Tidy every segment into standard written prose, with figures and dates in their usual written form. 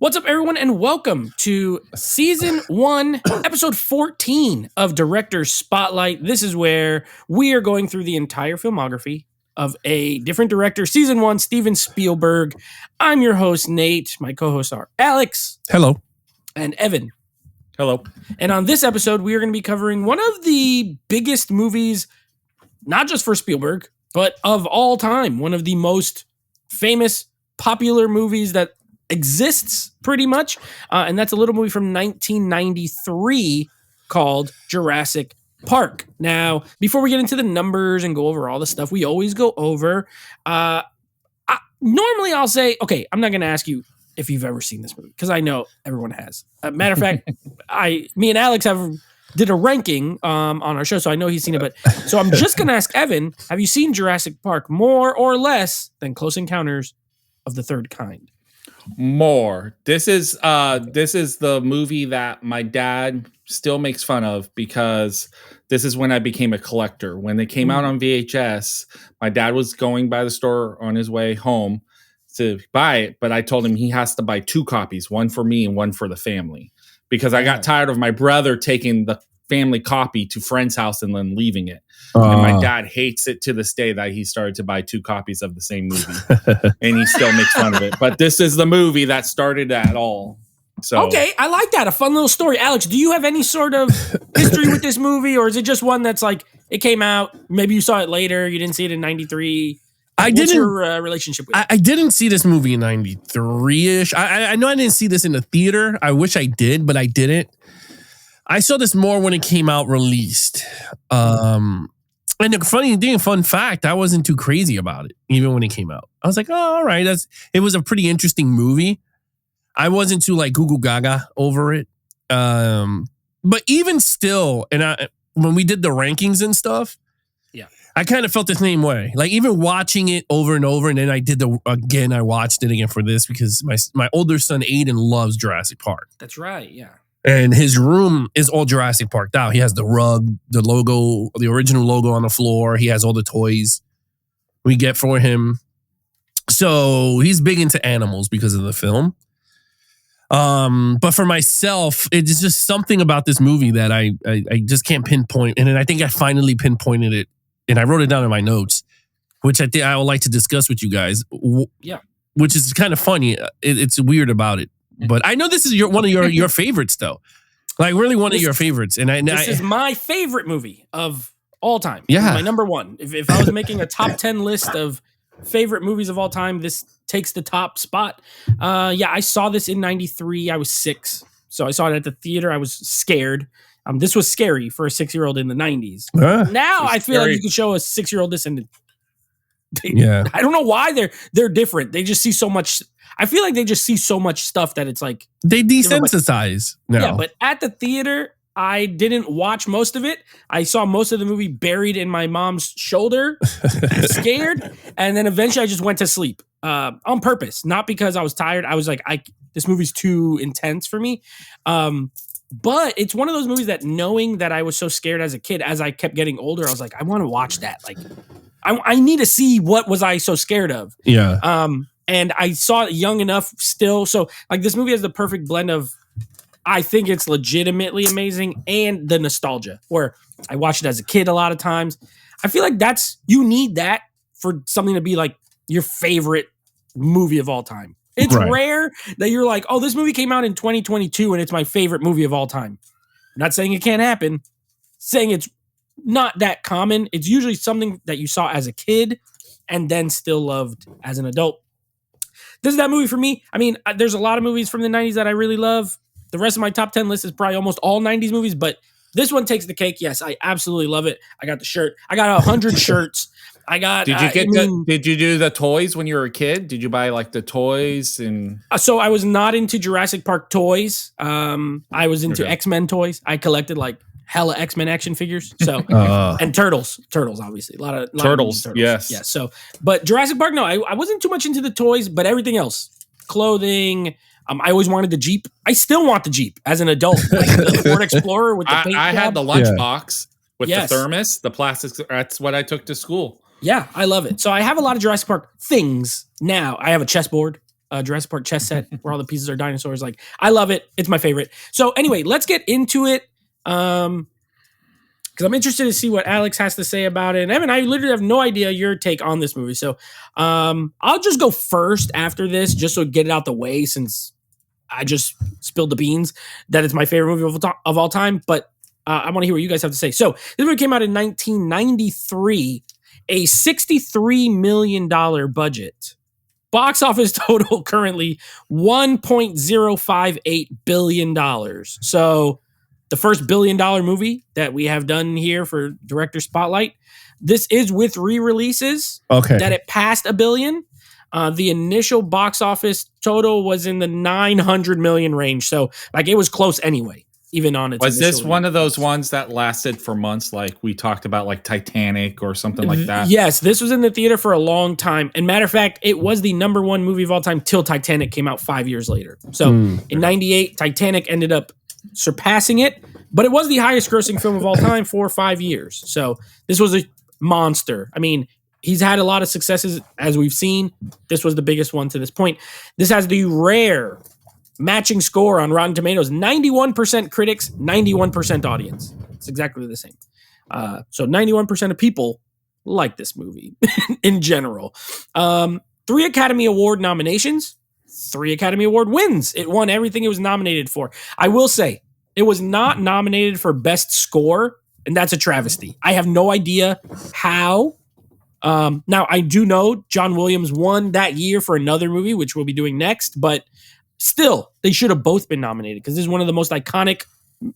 What's up, everyone, and welcome to Season 1, Episode 14 of Director Spotlight. This is where we are going through the entire filmography of a different director. Season 1, Steven Spielberg. I'm your host, Nate. My co-hosts are Alex. Hello. And Evan. Hello. And on this episode, we are going to be covering one of the biggest movies, not just for Spielberg, but of all time. One of the most famous, popular movies that exists pretty much. And that's a little movie from 1993 called Jurassic Park. Now, before we get into the numbers and go over all the stuff we always go over, normally I'll say, okay, I'm not going to ask you if you've ever seen this movie, because I know everyone has. Matter of fact, me and Alex did a ranking on our show, so I know he's seen it. But so I'm just going to ask Evan, have you seen Jurassic Park more or less than Close Encounters of the Third Kind? More. This is the movie that my dad still makes fun of because this is when I became a collector. When they came out on VHS, my dad was going by the store on his way home to buy it, but I told him he has to buy 2 copies, one for me and one for the family, because I got tired of my brother taking the family copy to friend's house and then leaving it. And my dad hates it to this day that he started to buy 2 copies of the same movie, and he still makes fun of it. But this is the movie that started that all. So okay, I like that. A fun little story. Alex, do you have any sort of history with this movie, or is it just one that's like it came out, maybe you saw it later, you didn't see it in 93? What's your relationship with it? I didn't see this movie in 93-ish. I know I didn't see this in the theater. I wish I did, but I didn't. I saw this more when it came out released. And the funny thing, fun fact, I wasn't too crazy about it, even when it came out. I was like, oh, all right. It was a pretty interesting movie. I wasn't too like goo gaga over it. But even still, when we did the rankings and stuff, yeah, I kind of felt the same way. Like even watching it over and over, and then I watched it again for this because my older son Aiden loves Jurassic Park. That's right, yeah. And his room is all Jurassic Parked out. He has the rug, the logo, the original logo on the floor. He has all the toys we get for him. So he's big into animals because of the film. But for myself, it's just something about this movie that I just can't pinpoint. And then I think I finally pinpointed it. And I wrote it down in my notes, which I think I would like to discuss with you guys. Yeah. Which is kind of funny. It's weird about it. But I know this is one of your favorites, though. Like, really one of your favorites. And this is my favorite movie of all time. Yeah. My number one. If I was making a top 10 list of favorite movies of all time, this takes the top spot. I saw this in 93. I was 6. So I saw it at the theater. I was scared. This was scary for a 6-year-old in the 90s. Now I feel like you could show a 6-year-old this and I don't know why they're different. They just see so much. I feel like they just see so much stuff that it's like they desensitize now. Yeah, but at the theater, I didn't watch most of it. I saw most of the movie buried in my mom's shoulder, scared, and then eventually I just went to sleep on purpose, not because I was tired. I was like, this movie's too intense for me. But it's one of those movies that, knowing that I was so scared as a kid, as I kept getting older, I was like, I want to watch that. Like, I need to see what was I so scared of. Yeah. And I saw it young enough still. So like this movie has the perfect blend of, I think it's legitimately amazing, and the nostalgia, where I watched it as a kid a lot of times. I feel like you need that for something to be like your favorite movie of all time. It's rare that you're like, oh, this movie came out in 2022 and it's my favorite movie of all time. I'm not saying it can't happen. Saying it's not that common. It's usually something that you saw as a kid and then still loved as an adult. This is that movie for me. I mean, there's a lot of movies from the 90s that I really love. The rest of my top 10 list is probably almost all 90s movies, but this one takes the cake. Yes, I absolutely love it. I got the shirt. I got 100 shirts. I got. Did you do the toys when you were a kid? Did you buy like the toys and? So I was not into Jurassic Park toys. I was into X-Men toys. I collected like hella X-Men action figures. So and turtles, obviously a lot of turtles. Yes. Yeah. So, but Jurassic Park, no, I wasn't too much into the toys, but everything else, clothing. I always wanted the Jeep. I still want the Jeep as an adult, like the Ford Explorer with the paint I had the lunchbox with the thermos, the plastics. That's what I took to school. Yeah, I love it. So I have a lot of Jurassic Park things now. I have a chessboard. Jurassic Park chess set where all the pieces are dinosaurs. Like, I love it. It's my favorite. So anyway, let's get into it. Because I'm interested to see what Alex has to say about it. And Evan, I literally have no idea your take on this movie. So I'll just go first after this, just so get it out the way, since I just spilled the beans that it's my favorite movie of all time. But I want to hear what you guys have to say. So this movie came out in 1993, a $63 million budget. Box office total currently $1.058 billion. So the first $1 billion movie that we have done here for Director Spotlight. This is with re-releases that it passed $1 billion. The initial box office total was in the 900 million range. So like it was close anyway, even on its. Was this one of those ones that lasted for months? Like we talked about, like Titanic or something like that? Yes, this was in the theater for a long time. And matter of fact, it was the number one movie of all time till Titanic came out 5 years later. So in 98, Titanic ended up surpassing it, but it was the highest grossing film of all time for 5 years. So this was a monster. I mean, he's had a lot of successes as we've seen. This was the biggest one to this point. This has the rare matching score on Rotten Tomatoes, 91% critics, 91% audience. It's exactly the same. So 91% of people like this movie in general. 3 Academy Award nominations, 3 Academy Award wins. It won everything it was nominated for. I will say, it was not nominated for Best Score, and that's a travesty. I have no idea how. Now, I do know John Williams won that year for another movie, which we'll be doing next, but still, they should have both been nominated because this is one of the most iconic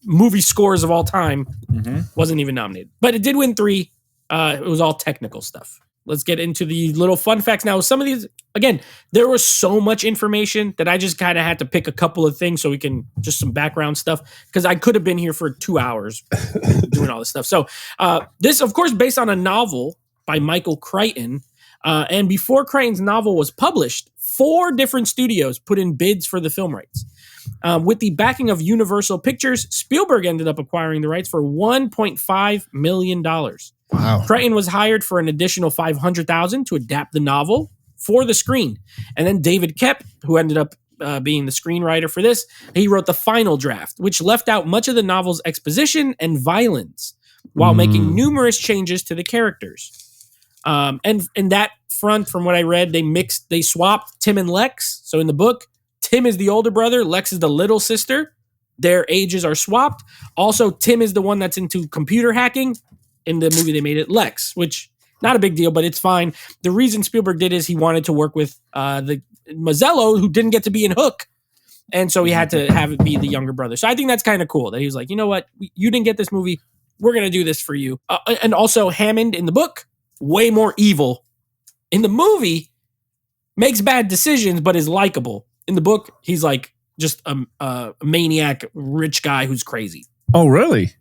movie scores of all time. Wasn't even nominated. But it did win 3. It was all technical stuff. Let's get into the little fun facts. Now, some of these, again, there was so much information that I just kind of had to pick a couple of things so we can just some background stuff, because I could have been here for 2 hours doing all this stuff. So this, of course, based on a novel by Michael Crichton. And before Crichton's novel was published, 4 different studios put in bids for the film rights. With the backing of Universal Pictures, Spielberg ended up acquiring the rights for $1.5 million. Wow. Crichton was hired for an additional $500,000 to adapt the novel for the screen. And then David Koepp, who ended up being the screenwriter for this, he wrote the final draft, which left out much of the novel's exposition and violence while making numerous changes to the characters. And in that front, from what I read, they swapped Tim and Lex. So in the book, Tim is the older brother, Lex is the little sister. Their ages are swapped. Also, Tim is the one that's into computer hacking. In the movie, they made it Lex, which not a big deal, but it's fine. The reason Spielberg did is he wanted to work with the Mazzello, who didn't get to be in Hook. And so he had to have it be the younger brother. So I think that's kind of cool that he was like, you know what? You didn't get this movie. We're going to do this for you. And also Hammond in the book, way more evil. In the movie, makes bad decisions, but is likable. In the book, he's like just a maniac, rich guy who's crazy. Oh, really?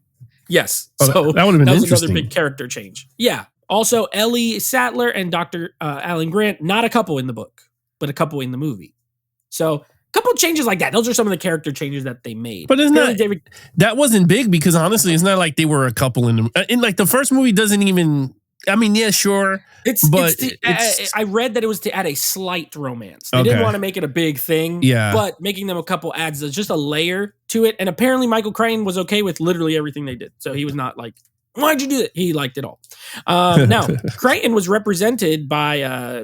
Yes. Oh, so that would have been that was interesting. another big character change. Yeah. Also, Ellie Sattler and Dr. Alan Grant, not a couple in the book, but a couple in the movie. So a couple changes like that. Those are some of the character changes that they made. But isn't that, that wasn't big, because honestly, it's not like they were a couple in like the first movie doesn't even, I mean, yeah, sure. I read that it was to add a slight romance. They didn't want to make it a big thing. Yeah. But making them a couple adds just a layer to it. And apparently Michael Crichton was okay with literally everything they did. So he was not like, why'd you do that? He liked it all. Now, Crichton was represented by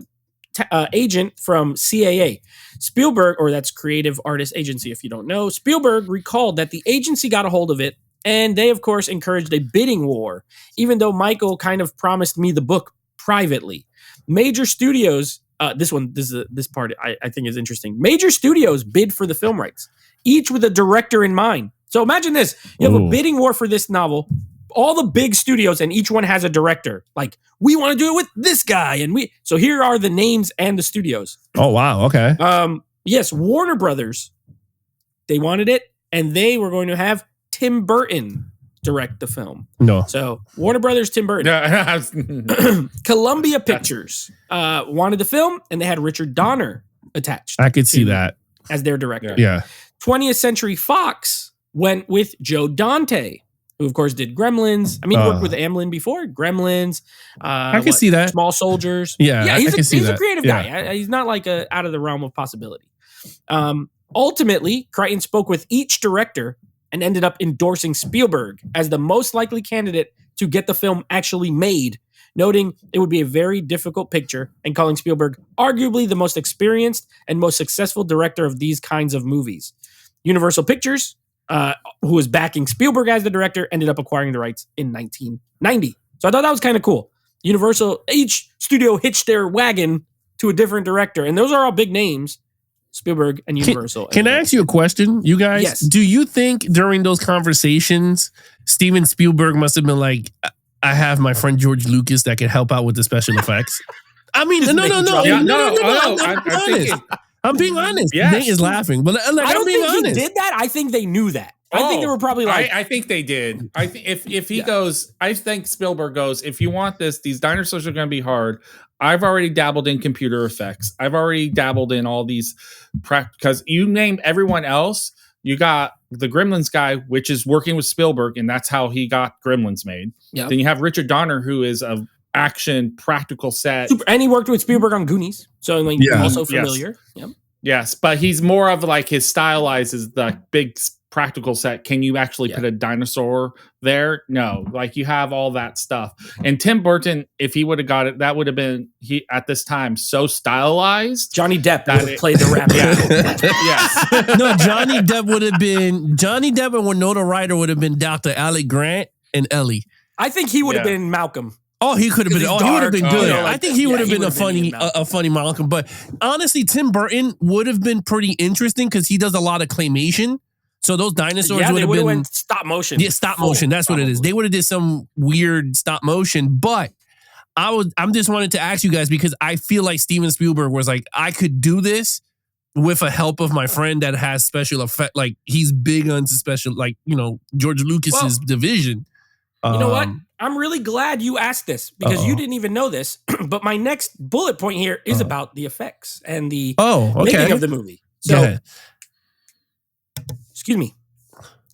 agent from CAA. Spielberg, or that's Creative Artist Agency if you don't know, Spielberg recalled that the agency got a hold of it, and they, of course, encouraged a bidding war, even though Michael kind of promised me the book privately. Major studios, this part I think is interesting. Major studios bid for the film rights, each with a director in mind. So imagine this. You have a bidding war for this novel, all the big studios, and each one has a director. Like, we want to do it with this guy. So here are the names and the studios. Oh, wow. Okay. Yes, Warner Brothers, they wanted it, and they were going to have Tim Burton direct the film. No. So Warner Brothers, Tim Burton. Columbia Pictures wanted the film, and they had Richard Donner attached. I could see that as their director. Yeah. 20th Century Fox went with Joe Dante. who of course did Gremlins. I mean, he worked with Amblin before. Gremlins. I can see that. Small Soldiers. Yeah, I can see he's that. a creative guy. He's not like out of the realm of possibility. Ultimately, Crichton spoke with each director and ended up endorsing Spielberg as the most likely candidate to get the film actually made, noting it would be a very difficult picture and calling Spielberg arguably the most experienced and most successful director of these kinds of movies. Universal Pictures, who was backing Spielberg as the director, ended up acquiring the rights in 1990. So I thought that was kind of cool. Universal, each studio hitched their wagon to a different director, and those are all big names. Spielberg and Universal. Can I ask you a question, you guys? Yes. Do you think during those conversations, Steven Spielberg must have been like, I have my friend George Lucas that can help out with the special effects? I mean, I'm being honest. Yes. Nate is laughing, but I don't think he did that. I think they knew that. I think they were probably like. I think they did. I think if he goes, I think Spielberg goes, if you want this, these dinosaurs are going to be hard. I've already dabbled in computer effects. I've already dabbled in all these because you named everyone else. You got the Gremlins guy, which is working with Spielberg, and that's how he got Gremlins made. Yep. Then you have Richard Donner, who is a action practical set. And he worked with Spielberg on Goonies, so like also familiar. Yes. Yep. Yes, but he's more of like his stylized is the big practical set. Can you actually put a dinosaur there? No, like you have all that stuff. And Tim Burton, if he would have got it, that would have been he at this time so stylized. Johnny Depp would have played the rabbit. Yes. No, Johnny Depp and Winona Ryder would have been Dr. Alec Grant and Ellie. I think he would have been Malcolm. Oh, he could have been. He would have been good. I think he would have been a funny Malcolm. But honestly, Tim Burton would have been pretty interesting because he does a lot of claymation. So those dinosaurs would have been stop motion. Yeah, stop motion. That's what it is. They would have did some weird stop motion. But I'm just wanted to ask you guys because I feel like Steven Spielberg was like, I could do this with a help of my friend that has special effect. Like he's big on special, like George Lucas's division. You know what? I'm really glad you asked this because you didn't even know this. But my next bullet point here is about the effects and the making of the movie. So, excuse me.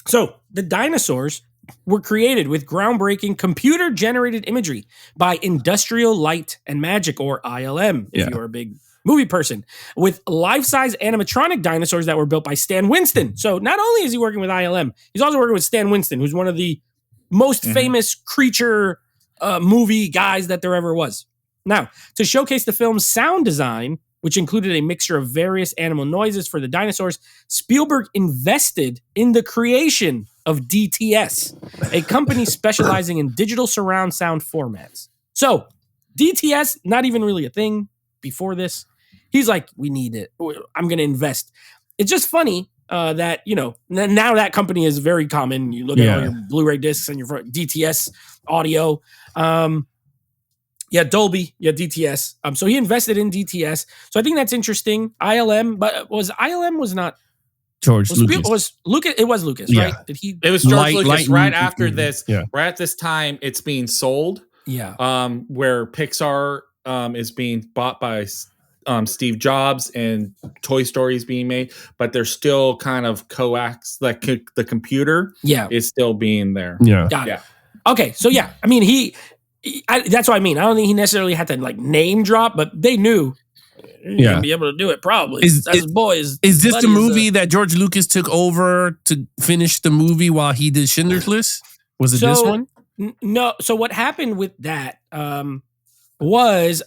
So the dinosaurs were created with groundbreaking computer-generated imagery by Industrial Light and Magic, or ILM, if you're a big movie person, with life-size animatronic dinosaurs that were built by Stan Winston. So not only is he working with ILM, he's also working with Stan Winston, who's one of the most famous creature movie guys that there ever was. Now, to showcase the film's sound design, which included a mixture of various animal noises for the dinosaurs, Spielberg invested in the creation of DTS, a company specializing in digital surround sound formats. So, DTS, not even really a thing before this. He's like, we need it. I'm going to invest. It's just funny that, now that company is very common. You look at all your Blu-ray discs and your DTS audio. Dolby, DTS. So he invested in DTS. So I think that's interesting. ILM, but ILM was not George Lucas. It was Lucas, right? Did he? It was George Lucas. Right after this, right at this time, it's being sold. Yeah. Where Pixar is being bought by Steve Jobs and Toy Story is being made, but they're still kind of coax. Like the computer, is still being there. Yeah. Got it. Okay, so I mean that's what I mean. I don't think he necessarily had to like name drop, but they knew he'd be able to do it probably. Is this the movie that George Lucas took over to finish the movie while he did Schindler's List? Was it this one? No. So what happened with that was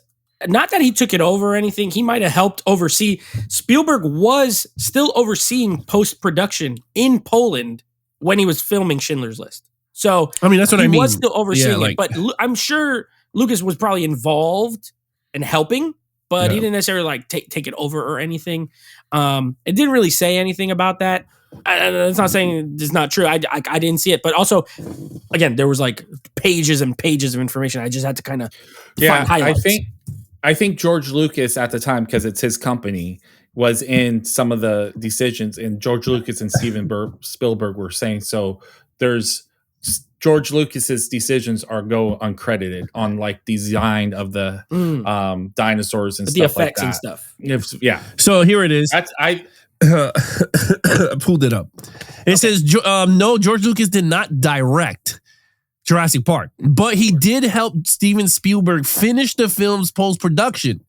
not that he took it over or anything. He might have helped oversee. Spielberg was still overseeing post-production in Poland when he was filming Schindler's List. So I mean, that's what I mean. He was still overseeing it, but I'm sure Lucas was probably involved and helping, but he didn't necessarily like take it over or anything. It didn't really say anything about that. It's not saying it's not true. I didn't see it, but also, again, there was like pages and pages of information. I just had to kind of find highlights. I think George Lucas at the time, because it's his company, was in some of the decisions, and George Lucas and Steven Spielberg were saying so. There's George Lucas's decisions go uncredited on like design of the dinosaurs and the stuff effects like that. and stuff. So here it is. I pulled it up. It says, no, George Lucas did not direct Jurassic Park, but he did help Steven Spielberg finish the film's post-production.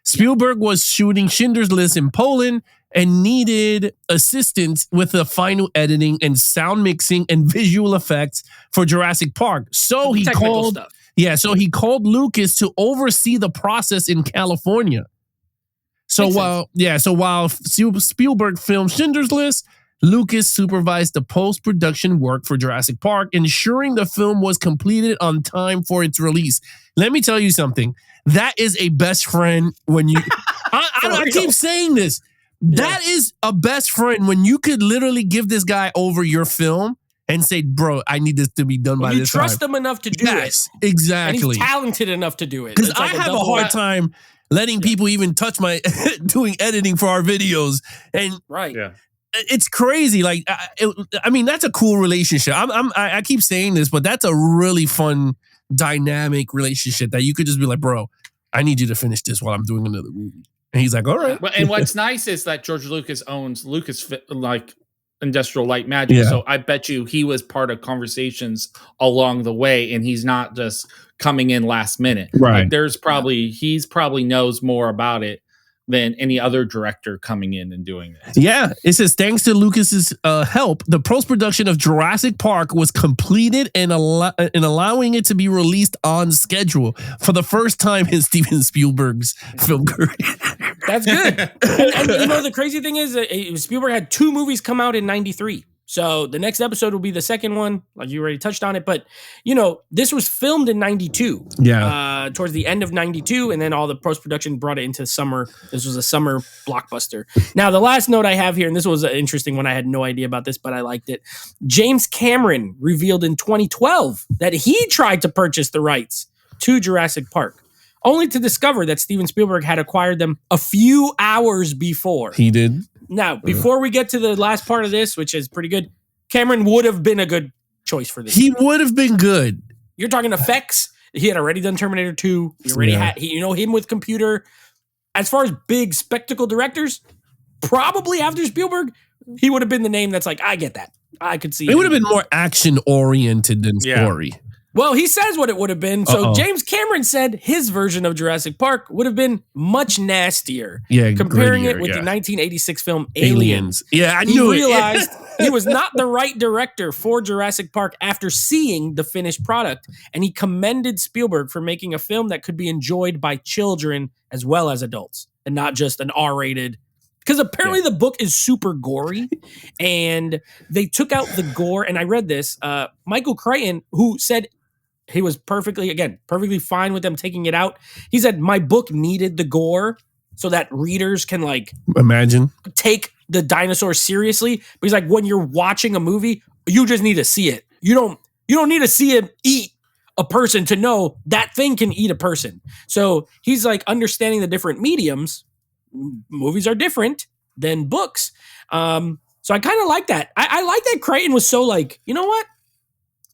Spielberg was shooting Schindler's List in Poland and needed assistance with the final editing and sound mixing and visual effects for Jurassic Park. So he called Lucas to oversee the process in California. So while Spielberg filmed Schindler's List, Lucas supervised the post-production work for Jurassic Park, ensuring the film was completed on time for its release. Let me tell you something. That is a best friend when you... I keep saying this. That is a best friend when you could literally give this guy over your film and say, bro, I need this to be done by this time. You trust him enough to do it. Yes, exactly. And he's talented enough to do it. Because I have a hard time letting people even touch my... doing editing for our videos. And it's crazy. Like, I mean, that's a cool relationship. I keep saying this, but that's a really fun, dynamic relationship that you could just be like, bro, I need you to finish this while I'm doing another movie. And he's like, all right. And what's nice is that George Lucas owns Industrial Light Magic. Yeah. So I bet you he was part of conversations along the way, and he's not just coming in last minute. Right. Like he's probably knows more about it than any other director coming in and doing it. Yeah. It says, thanks to Lucas's help, the post-production of Jurassic Park was completed and allowing it to be released on schedule for the first time in Steven Spielberg's film career. That's good. and you know, the crazy thing is Spielberg had 2 movies come out in 93. So the next episode will be the second one, like you already touched on it. But, you know, this was filmed in 92. Yeah. Towards the end of 92, and then all the post-production brought it into summer. This was a summer blockbuster. Now, the last note I have here, and this was an interesting one. I had no idea about this, but I liked it. James Cameron revealed in 2012 that he tried to purchase the rights to Jurassic Park, only to discover that Steven Spielberg had acquired them a few hours before. He did. Now, before we get to the last part of this, which is pretty good, Cameron would have been a good choice for this. He would have been good. You're talking effects. He had already done Terminator 2. He already had, him with computer. As far as big spectacle directors, probably after Spielberg, he would have been the name that's like, I get that. I could see it. Would have been more action oriented than story. Well, he says what it would have been. So James Cameron said his version of Jurassic Park would have been much nastier. Yeah, comparing grittier, it with the 1986 film Aliens. Yeah, I knew He realized he was not the right director for Jurassic Park after seeing the finished product, and he commended Spielberg for making a film that could be enjoyed by children as well as adults, and not just an R-rated. Because apparently the book is super gory, and they took out the gore. And I read this. Michael Crichton, who said he was perfectly fine with them taking it out. He said, my book needed the gore so that readers can take the dinosaurs seriously. But he's like, when you're watching a movie, you just need to see it. You don't need to see it eat a person to know that thing can eat a person. So he's like understanding the different mediums. Movies are different than books. So I kind of like that. I like that Crichton was so like, you know what?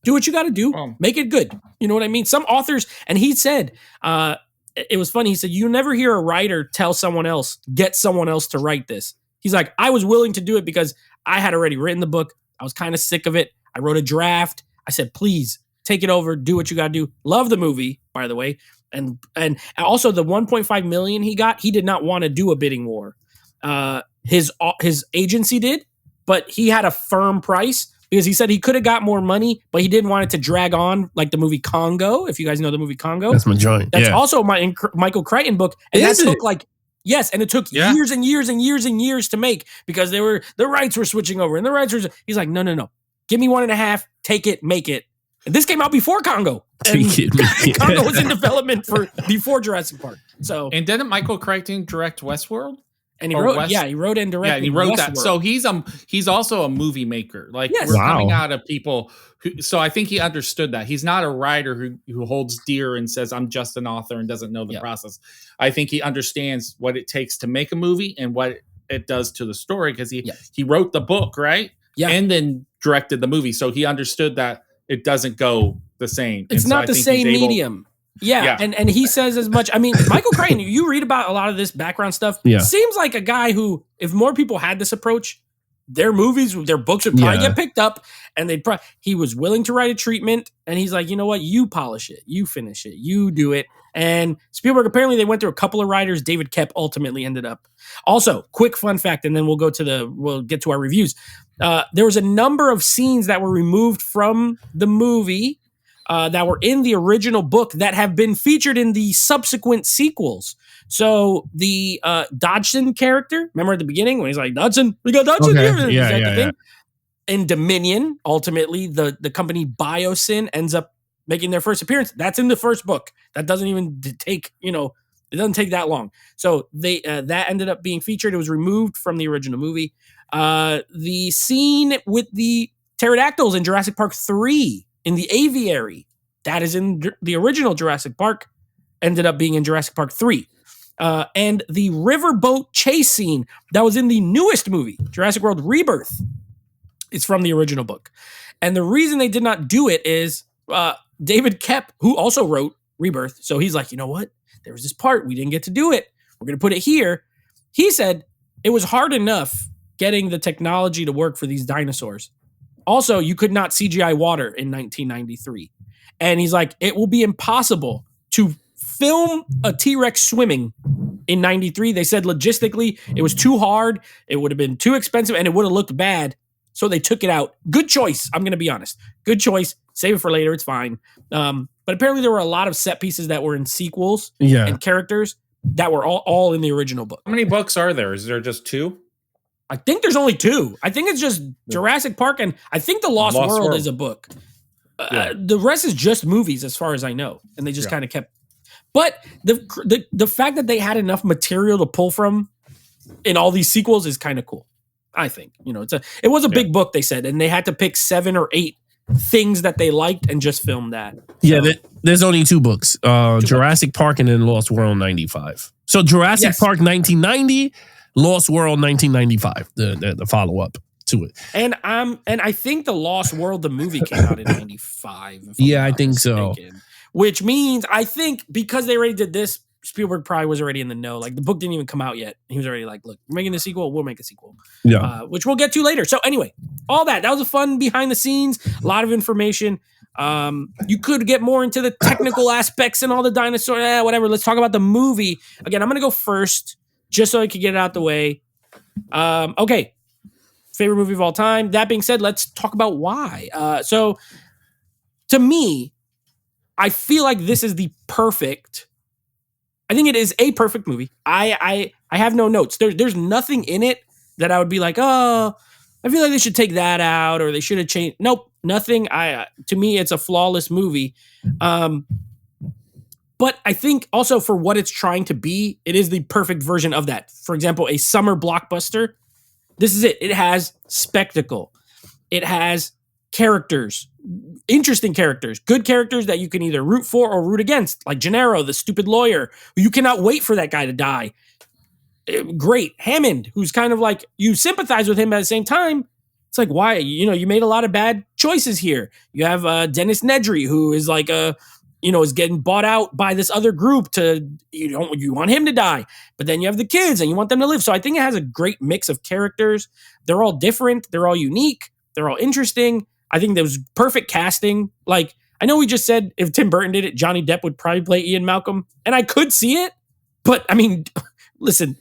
Do what you got to do. Make it good. You know what I mean? Some authors, and he said, it was funny. He said, you never hear a writer tell someone else, get someone else to write this. He's like, I was willing to do it because I had already written the book. I was kind of sick of it. I wrote a draft. I said, please take it over. Do what you got to do. Love the movie, by the way. And also the 1.5 million he got, he did not want to do a bidding war. His agency did, but he had a firm price because he said he could have got more money, but he didn't want it to drag on like the movie Congo. If you guys know the movie Congo, that's my joint. That's also my Michael Crichton book, and that took years and years and years and years to make because the rights were switching over, and the rights were. He's like, no, give me 1.5, take it, make it. And this came out before Congo. And Congo was in development before Jurassic Park. So, and didn't Michael Crichton direct Westworld? And he wrote and directed. Yeah, and he wrote Westworld. that. So he's also a movie maker. Like we're coming out of people who. So I think he understood that he's not a writer who holds dear and says I'm just an author and doesn't know the process. I think he understands what it takes to make a movie and what it does to the story because he wrote the book, right? Yeah, and then directed the movie, so he understood that it doesn't go the same. It's not the same medium. Yeah. And he says as much. I mean, Michael Crichton, you read about a lot of this background stuff. Yeah. Seems like a guy who, if more people had this approach, their movies, their books would probably Yeah. get picked up, and he was willing to write a treatment, and he's like, you know what, you polish it, you finish it, you do it. And Spielberg, apparently they went through a couple of writers. David Koepp ultimately ended up. Also, quick fun fact, and then we'll get to our reviews. There was a number of scenes that were removed from the movie that were in the original book that have been featured in the subsequent sequels. So the Dodgson character, remember at the beginning when he's like, Dodgson, we got Dodgson here. Yeah. In Dominion, ultimately, the company Biosyn ends up making their first appearance. That's in the first book. That doesn't even take, it doesn't take that long. So they that ended up being featured. It was removed from the original movie. The scene with the pterodactyls in Jurassic Park 3 in the aviary, that is in the original Jurassic Park, ended up being in Jurassic Park 3. And the riverboat chase scene that was in the newest movie, Jurassic World Rebirth, is from the original book. And the reason they did not do it is David Koepp, who also wrote Rebirth, so he's like, you know what? There was this part, we didn't get to do it. We're going to put it here. He said it was hard enough getting the technology to work for these dinosaurs. Also, you could not CGI water in 1993. And he's like, it will be impossible to film a T-Rex swimming in 93. They said logistically, it was too hard. It would have been too expensive and it would have looked bad. So they took it out. Good choice. I'm going to be honest. Good choice. Save it for later. It's fine. But apparently there were a lot of set pieces that were in sequels and characters that were all in the original book. How many books are there? Is there just 2? I think there's only 2. I think it's just Jurassic Park, and I think The Lost World is a book. The rest is just movies, as far as I know, and they just kind of kept. But the fact that they had enough material to pull from in all these sequels is kind of cool. I think it was a big book, they said, and they had to pick 7 or 8 things that they liked and just film that. Yeah, there's only 2 books: Jurassic Park and then Lost World '95. So Jurassic Park 1990, Lost World 1995, the follow up to it. And I think the Lost World, the movie, came out in '95. Yeah, I think so. Which means I think because they already did this, Spielberg probably was already in the know. Like the book didn't even come out yet. He was already like, look, we're making a sequel. We'll make a sequel. Yeah. Which we'll get to later. So anyway, all that was a fun behind the scenes, a lot of information. You could get more into the technical aspects and all the dinosaur, whatever. Let's talk about the movie. Again, I'm going to go first just so I could get it out the way. Okay. Favorite movie of all time. That being said, let's talk about why. So to me, I feel like this is I think it is a perfect movie. I have no notes. There's nothing in it that I would be like, oh, I feel like they should take that out or they should have changed. Nope, nothing. To me, it's a flawless movie. But I think also for what it's trying to be, it is the perfect version of that. For example, a summer blockbuster. This is it. It has spectacle. It has characters, interesting characters, good characters that you can either root for or root against, like Gennaro, the stupid lawyer. You cannot wait for that guy to die. Great. Hammond, who's kind of like, you sympathize with him at the same time. It's like, why? You made a lot of bad choices here. You have Dennis Nedry, who is like is getting bought out by this other group you want him to die, but then you have the kids and you want them to live. So I think it has a great mix of characters. They're all different. They're all unique. They're all interesting. I think there was perfect casting. Like, I know we just said if Tim Burton did it, Johnny Depp would probably play Ian Malcolm, and I could see it, but I mean, listen,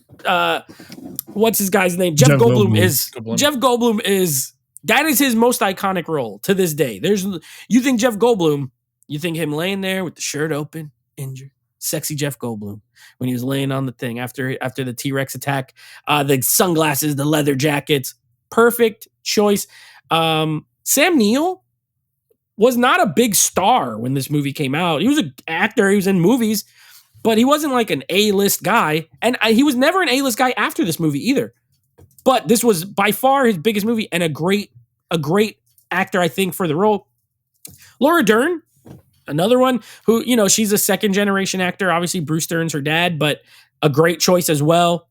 what's his guy's name? Jeff Goldblum is that is his most iconic role to this day. You think Jeff Goldblum, you think him laying there with the shirt open, injured, sexy Jeff Goldblum when he was laying on the thing after the T-Rex attack, the sunglasses, the leather jackets, perfect choice. Sam Neill was not a big star when this movie came out. He was an actor. He was in movies, but he wasn't like an A-list guy. And he was never an A-list guy after this movie either. But this was by far his biggest movie and a great actor, I think, for the role. Laura Dern, another one who, she's a second generation actor. Obviously, Bruce Dern's her dad, but a great choice as well.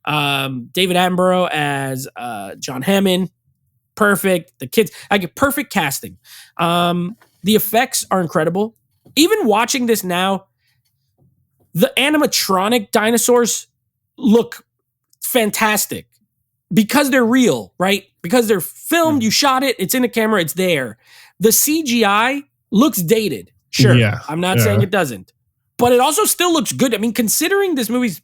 David Attenborough as John Hammond. Perfect. The kids, I get perfect casting. The effects are incredible. Even watching this now, the animatronic dinosaurs look fantastic. because they're real, right? Because they're filmed, you shot it, it's in a camera, it's there. The CGI looks dated. Sure. Yeah. I'm not saying it doesn't. But it also still looks good. I mean, considering this movie's,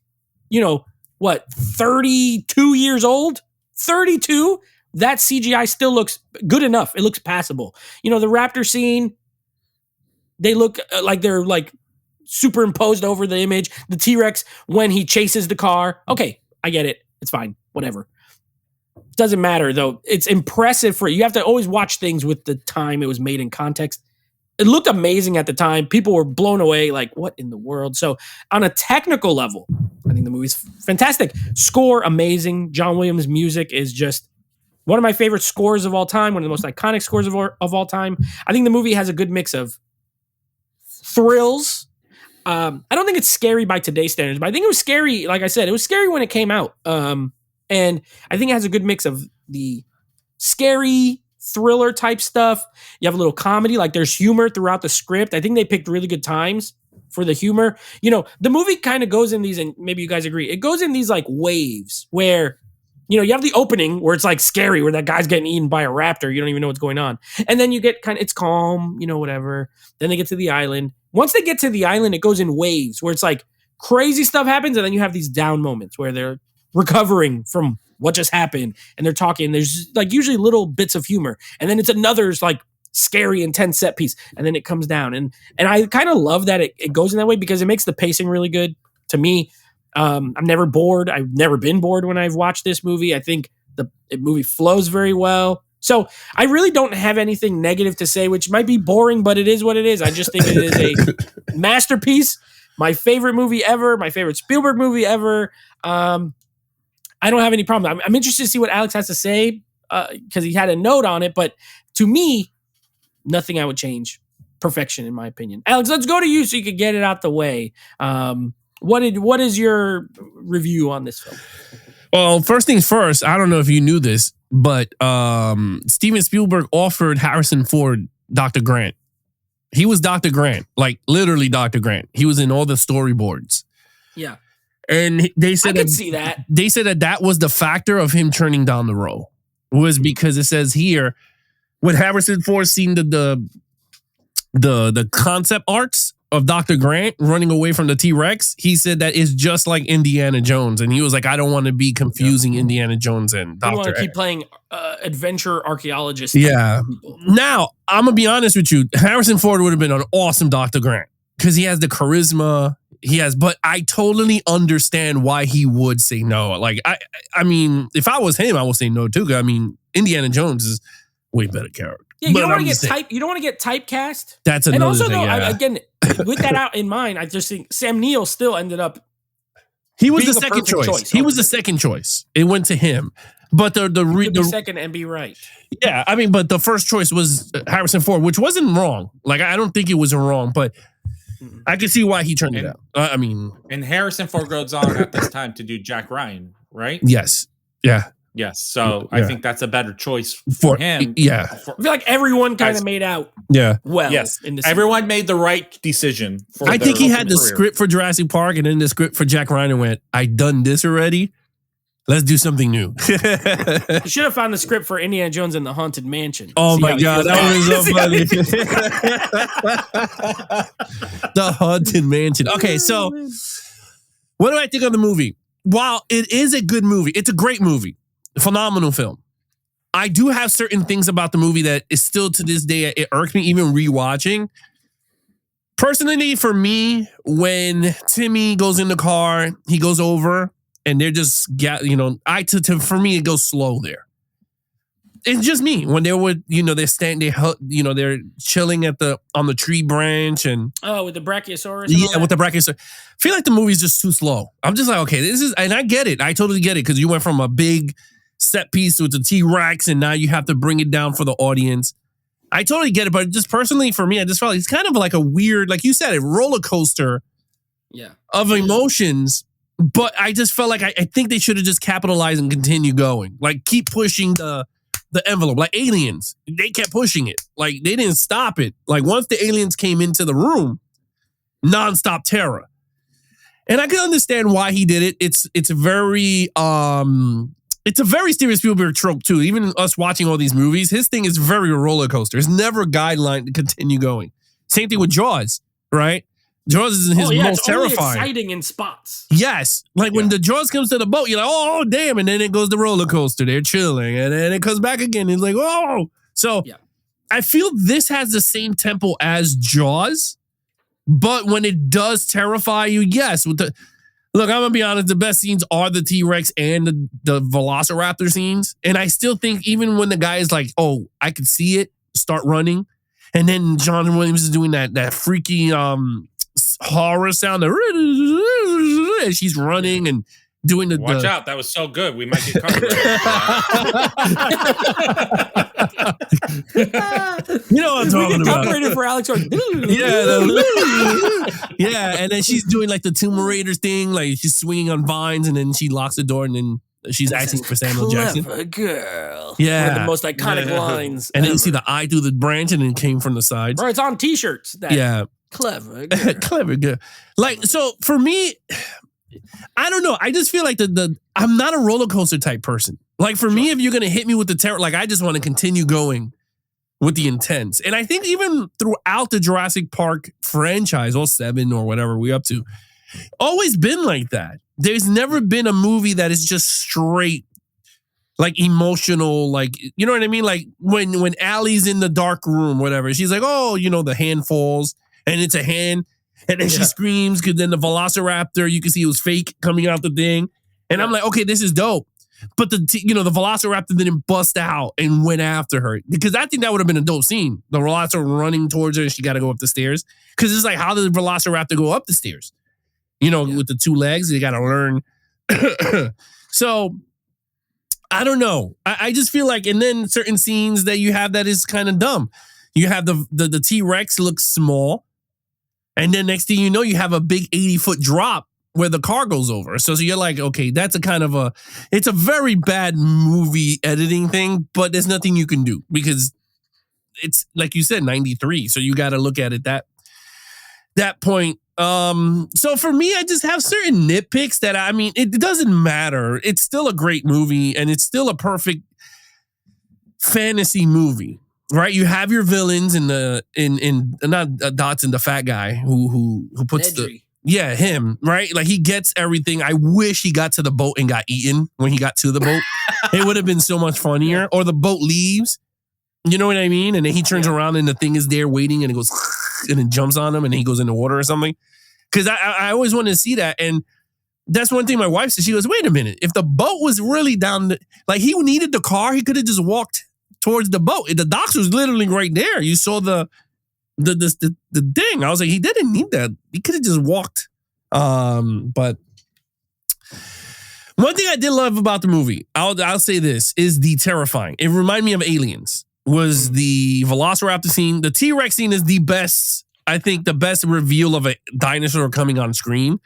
32 years old? 32? That CGI still looks good enough. It looks passable. The raptor scene, they look like they're like superimposed over the image. The T-Rex when he chases the car. Okay, I get it. It's fine. Whatever. Doesn't matter though. It's impressive you have to always watch things with the time it was made in context. It looked amazing at the time. People were blown away, like, what in the world? So on a technical level, I think the movie's fantastic. Score, amazing. John Williams' music is just one of my favorite scores of all time, one of the most iconic scores of all time. I think the movie has a good mix of thrills. I don't think it's scary by today's standards, but I think it was scary. Like I said, it was scary when it came out. And I think it has a good mix of the scary thriller type stuff. You have a little comedy, like there's humor throughout the script. I think they picked really good times for the humor. The movie kind of goes in these, and maybe you guys agree, it goes in these like waves where, you have the opening where it's like scary, where that guy's getting eaten by a raptor. You don't even know what's going on. And then you get it's calm, whatever. Then they get to the island. Once they get to the island, it goes in waves where it's like crazy stuff happens. And then you have these down moments where they're recovering from what just happened and they're talking. There's like usually little bits of humor. And then it's another like scary, intense set piece. And then it comes down. And I kind of love that it goes in that way because it makes the pacing really good to me. I'm never bored. I've never been bored when I've watched this movie. I think the movie flows very well. So I really don't have anything negative to say, which might be boring, but it is what it is. I just think it is a masterpiece. My favorite movie ever. My favorite Spielberg movie ever. I don't have any problem. I'm interested to see what Alex has to say because he had a note on it. But to me, nothing I would change. Perfection, in my opinion. Alex, let's go to you so you could get it out the way. What is your review on this film? Well, first things first, I don't know if you knew this, but Steven Spielberg offered Harrison Ford Dr. Grant. He was Dr. Grant, like literally Dr. Grant. He was in all the storyboards. Yeah. And they said I could see that. They said that was the factor of him turning down the role, was because it says here, when Harrison Ford seen the concept arts of Dr. Grant running away from the T-Rex, he said that it's just like Indiana Jones. And he was like, I don't want to be confusing Indiana Jones and Dr. You want to keep playing adventure archaeologist. Yeah. Now, I'm going to be honest with you. Harrison Ford would have been an awesome Dr. Grant because he has the charisma. But I totally understand why he would say no. Like, I mean, if I was him, I would say no too. I mean, Indiana Jones is way better character. Yeah, you don't want to get you don't want to get typecast. That's another thing. And also, yeah. again, with that out in mind, I just think Sam Neill still ended up. He was the second choice. He was the second choice. It went to him. But the second and be right. Yeah, I mean, but the first choice was Harrison Ford, which wasn't wrong. Like, I don't think it was wrong, but I can see why he turned it down. I mean, and Harrison Ford goes on at this time to do Jack Ryan, right? Yes. Yeah. Yes. So I think that's a better choice for him. Yeah. I feel like everyone kind of made out. Yeah. Well, yes. Everyone made the right decision. I think he had the script for Jurassic Park and then the script for Jack Ryan and went, I done this already. Let's do something new. You should have found the script for Indiana Jones and the Haunted Mansion. Oh my God, that was so funny. The Haunted Mansion. Okay, so what do I think of the movie? While it is a good movie, it's a great movie, a phenomenal film. I do have certain things about the movie that is still to this day, it irks me even rewatching. Personally, for me, when Timmy goes in the car, he goes over, and they're just, for me, it goes slow there. It's just me. When they would, they're chilling on the tree branch and. Oh, with the Brachiosaurus? Yeah, with the Brachiosaurus. I feel like the movie's just too slow. I'm just like, okay, and I get it. I totally get it because you went from a big set piece with the T-Rex and now you have to bring it down for the audience. I totally get it. But just personally for me, I just felt like it's kind of like a weird, like you said, a roller coaster of emotions. But I just felt like I think they should have just capitalized and continue going. Like, keep pushing the envelope. Like Aliens, they kept pushing it. Like, they didn't stop it. Like, once the aliens came into the room, nonstop terror. And I can understand why he did it. It's very it's a very Steven Spielberg trope too. Even us watching all these movies, his thing is very a roller coaster. It's never a guideline to continue going. Same thing with Jaws, right? Jaws is his most terrifying. Exciting in spots. Yes, like when the Jaws comes to the boat, you're like, oh damn, and then it goes the roller coaster. They're chilling, and then it comes back again. It's like, oh, so I feel this has the same tempo as Jaws, but when it does terrify you, yes, with the look, I'm gonna be honest, the best scenes are the T-Rex and the Velociraptor scenes, and I still think even when the guy is like, oh, I could see it, start running, and then John Williams is doing that freaky horror sound, and she's running and doing the. Watch out! That was so good. We might get copyrighted. You know what I'm talking about. Copyrighted for Alex. Yeah, and then she's doing like the Tomb Raiders thing, like she's swinging on vines, and then she locks the door, and then she's acting for Samuel Jackson. Girl. Yeah, one of the most iconic lines. And then you see the eye through the branch, and it came from the sides. Bro, it's on T-shirts. Clever girl. Clever girl. Like, so for me, I don't know. I just feel like I'm not a roller coaster type person. Like for me, if you're gonna hit me with the terror, like I just want to continue going with the intense. And I think even throughout the Jurassic Park franchise, all 7 or whatever we up to, always been like that. There's never been a movie that is just straight like emotional, like, you know what I mean? Like when Allie's in the dark room, whatever, she's like, oh, you know, the hand falls and it's a hand. And then she screams because then the Velociraptor, you can see it was fake coming out the thing. And I'm like, okay, this is dope. But the Velociraptor didn't bust out and went after her. Because I think that would have been a dope scene. The Velociraptor running towards her and she got to go up the stairs. Because it's like, how did the Velociraptor go up the stairs? You know, with the 2 legs, you got to learn. So, I don't know. I just feel like, and then certain scenes that you have that is kind of dumb. You have the T-Rex looks small. And then next thing you know, you have a big 80-foot drop where the car goes over. So you're like, okay, that's a kind of it's a very bad movie editing thing, but there's nothing you can do because it's, like you said, 93. So you got to look at it that point. So for me, I just have certain nitpicks that, I mean, it doesn't matter. It's still a great movie and it's still a perfect fantasy movie. Right, you have your villains in not Dotson, the fat guy who puts Nedry. Him, right? Like he gets everything. I wish he got to the boat and got eaten when he got to the boat. It would have been so much funnier. Or the boat leaves, you know what I mean? And then he turns around and the thing is there waiting and it goes and it jumps on him and he goes in the water or something. Because I always wanted to see that. And that's one thing my wife said. She goes, wait a minute. If the boat was really down, like he needed the car, he could have just walked towards the boat. The docks was literally right there. You saw the ding. I was like, he didn't need that. He could have just walked. But one thing I did love about the movie, I'll say this, is the terrifying. It reminded me of Aliens. Was the Velociraptor scene. The T-Rex scene is the best, I think, the best reveal of a dinosaur coming on screen.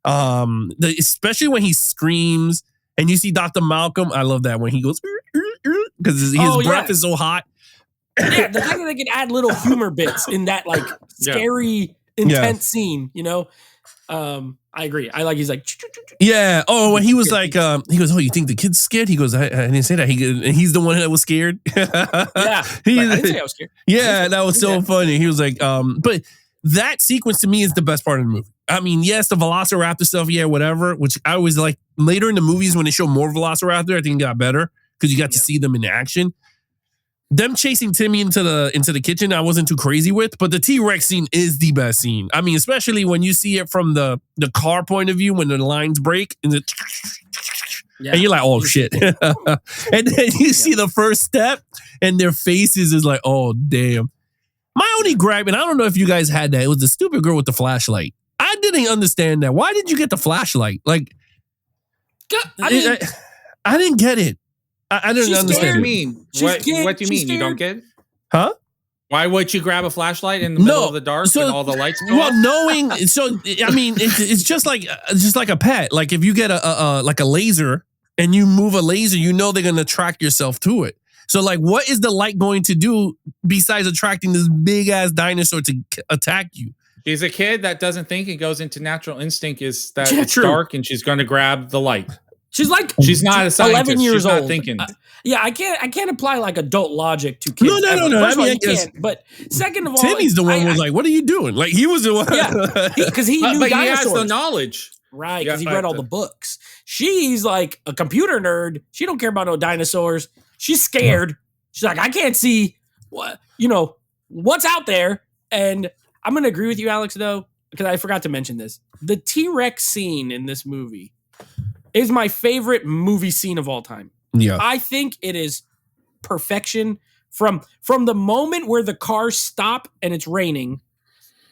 Especially when he screams and you see Dr. Malcolm. I love that when he goes because his breath is so hot. Yeah, the fact that they can add little humor bits in that like scary, intense scene, you know. I agree. He's like, yeah. Oh, when he was like, he goes, oh, you think the kid's scared? He goes, I didn't say that. He's the one that was scared. Yeah, I didn't say I was scared. Yeah, that was so funny. He was like, but that sequence to me is the best part of the movie. I mean, yes, the Velociraptor stuff, whatever. Which I always like later in the movies when they show more Velociraptor, I think it got better. Because you got to see them in action. Them chasing Timmy into the kitchen, I wasn't too crazy with, but the T-Rex scene is the best scene. I mean, especially when you see it from the car point of view, when the lines break and and you're like, oh shit. And then you see the first step and their faces is like, oh damn. My only gripe, and I don't know if you guys had that, it was the stupid girl with the flashlight. I didn't understand that. Why did you get the flashlight? Like, I didn't get it. I didn't understand. What do you mean? What do you mean? You don't get it? Huh? Why would you grab a flashlight in the middle of the dark when all the lights go off? Knowing, so I mean, it's just like a pet. Like if you get a laser and you move a laser, you know they're gonna track yourself to it. So like, what is the light going to do besides attracting this big ass dinosaur to attack you? She's a kid that doesn't think and goes into natural instinct is that it's dark and she's going to grab the light. She's like She's not a scientist. 11 years She's not old. thinking. Yeah, I can't apply like adult logic to kids. No. First I of all, mean, I you guess can't. But second of all, Timmy's the one was like, "What are you doing?" Like he was the one. yeah, because he knew But he dinosaurs. has the knowledge. Right, Yeah, because he read all the books. She's like a computer nerd. She don't care about no dinosaurs. She's scared. She's like, I can't see what what's out there. And I'm gonna agree with you, Alex, though, because I forgot to mention this. The T-Rex scene in this movie is my favorite movie scene of all time. Yeah. I think it is perfection from the moment where the cars stop and it's raining.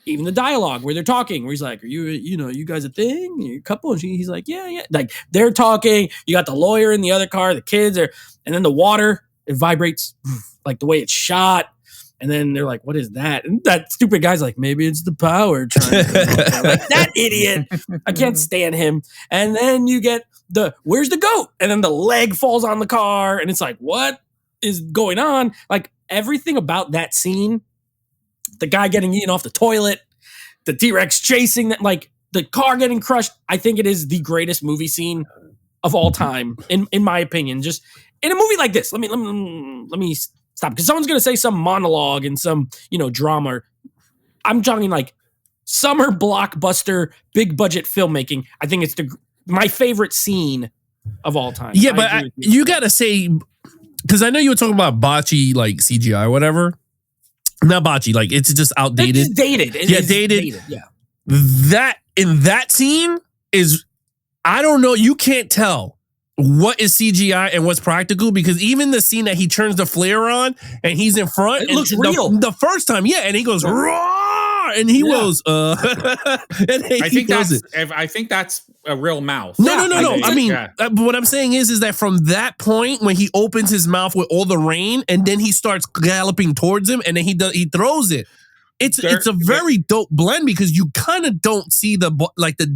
Even the dialogue where they're talking, where he's like, "Are you guys a thing? Are you a couple?" And he's like, "Yeah." Like they're talking. You got the lawyer in the other car. The kids are, and then the water it vibrates, like the way it's shot. And then they're like, "What is that?" And that stupid guy's like, "Maybe it's the power." Trying to like, that idiot. I can't stand him. And then you get where's the goat? And then the leg falls on the car, and it's like, what is going on? Like everything about that scene. The guy getting eaten off the toilet, the T-Rex chasing that, like the car getting crushed. I think it is the greatest movie scene of all time, in my opinion. Just in a movie like this, let me stop because someone's gonna say some monologue and some drama. I'm talking like summer blockbuster, big budget filmmaking. I think it's my favorite scene of all time. Yeah, but you gotta say because I know you were talking about botchy like CGI or whatever. Not botchy, like it's just outdated. It's dated. Dated. Yeah. That in that scene is, I don't know. You can't tell what is CGI and what's practical because even the scene that he turns the flare on and he's in front, it looks real. The first time, yeah, and he goes roar, and he goes, and I think that's a real mouth. No. I mean, but what I'm saying is that from that point when he opens his mouth with all the rain and then he starts galloping towards him and then he throws it. It's a very dope blend because you kind of don't see the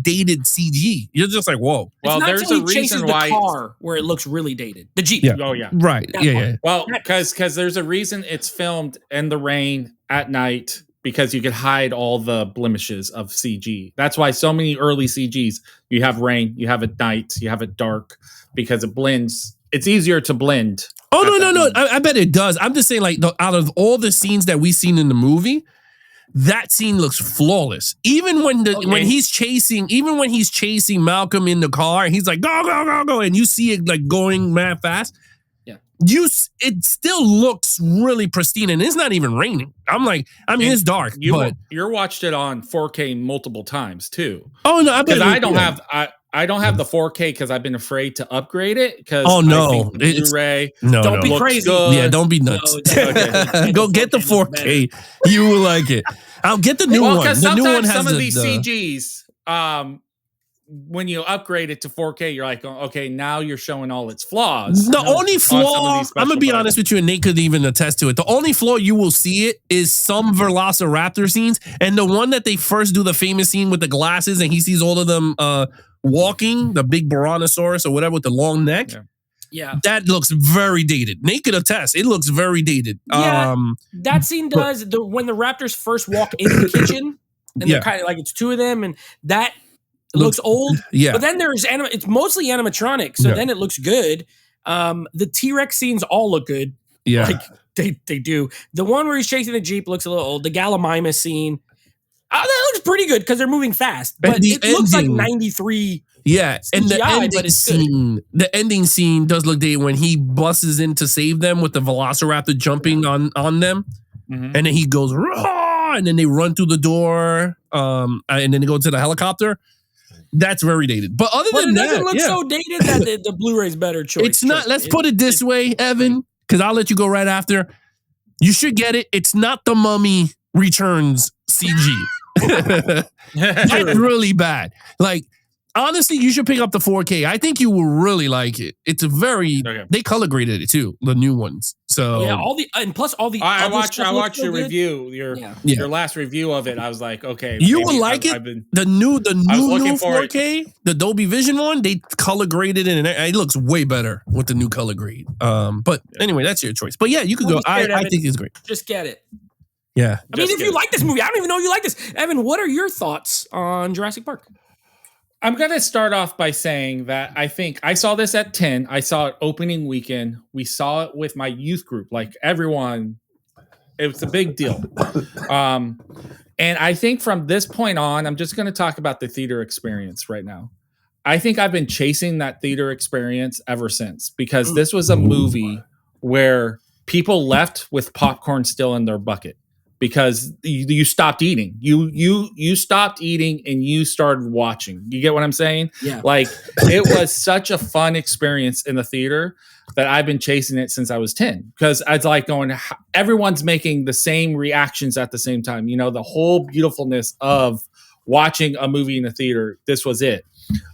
dated CG. You're just like, whoa. Well, there's a reason why the car where it looks really dated. The Jeep. Yeah. Oh yeah. Right. Yeah. Well, because there's a reason it's filmed in the rain at night because you could hide all the blemishes of CG. That's why so many early CGs, you have rain, you have it night, you have it dark because it blends. It's easier to blend. Oh no. I bet it does. I'm just saying, like, out of all the scenes that we've seen in the movie, that scene looks flawless. Even when he's chasing Malcolm in the car, and he's like, go, and you see it like going mad fast. Yeah. It still looks really pristine, and it's not even raining. It's dark. You watched it on 4K multiple times too. Oh no, because I don't have the 4K because I've been afraid to upgrade it. Because Blu-ray. Don't be crazy. Good. Yeah, don't be nuts. Go get the 4K. You will like it. I'll get the new one. The new one has some of these CGs. When you upgrade it to 4K, you're like, okay, now you're showing all its flaws. The only flaw, I'm gonna be honest with you, and Nate could even attest to it. The only flaw you will see it is some Velociraptor scenes, and the one that they first do the famous scene with the glasses, and he sees all of them walking, the big Brontosaurus or whatever with the long neck. Yeah, that looks very dated. Nate could attest. It looks very dated. Yeah, that scene does. When the raptors first walk into the kitchen, and they're kind of like it's two of them, and that. It looks old, but then there's it's mostly animatronic, so then it looks good. The T-Rex scenes all look good. Yeah, like they do. The one where he's chasing the Jeep looks a little old. The Gallimimus scene, that looks pretty good because they're moving fast, but it looks like 93. Yeah, CGI, and the ending scene does look dated when he busts in to save them with the Velociraptor jumping on them, and then he goes raw, and then they run through the door, and then they go to the helicopter. That's very dated. But other than that, it doesn't look so dated that the Blu-ray's better choice. It's not. Let's put it this way, Evan, because I'll let you go right after. You should get it. It's not the Mummy Returns CG. That's really bad. Like, honestly, you should pick up the 4K. I think you will really like it. It's a very they color graded it too, the new ones. So yeah, plus all the I watched your review, your last review of it. I was like, okay, you will like it. The new 4K, the Dolby Vision one, they color graded it, and it looks way better with the new color grade. But anyway, that's your choice. But yeah, you could go. I think it's great. Just get it. Yeah. I mean, if you like this movie, I don't even know you like this. Evan, what are your thoughts on Jurassic Park? I'm going to start off by saying that I think I saw this at 10. I saw it opening weekend. We saw it with my youth group. Like everyone, it was a big deal. And I think from this point on, I'm just going to talk about the theater experience right now. I think I've been chasing that theater experience ever since, because this was a movie where people left with popcorn still in their bucket because you stopped eating. You stopped eating and you started watching. You get what I'm saying? Yeah. Like, it was such a fun experience in the theater that I've been chasing it since I was 10, because I was like going, everyone's making the same reactions at the same time. You know, the whole beautifulness of watching a movie in the theater. This was it.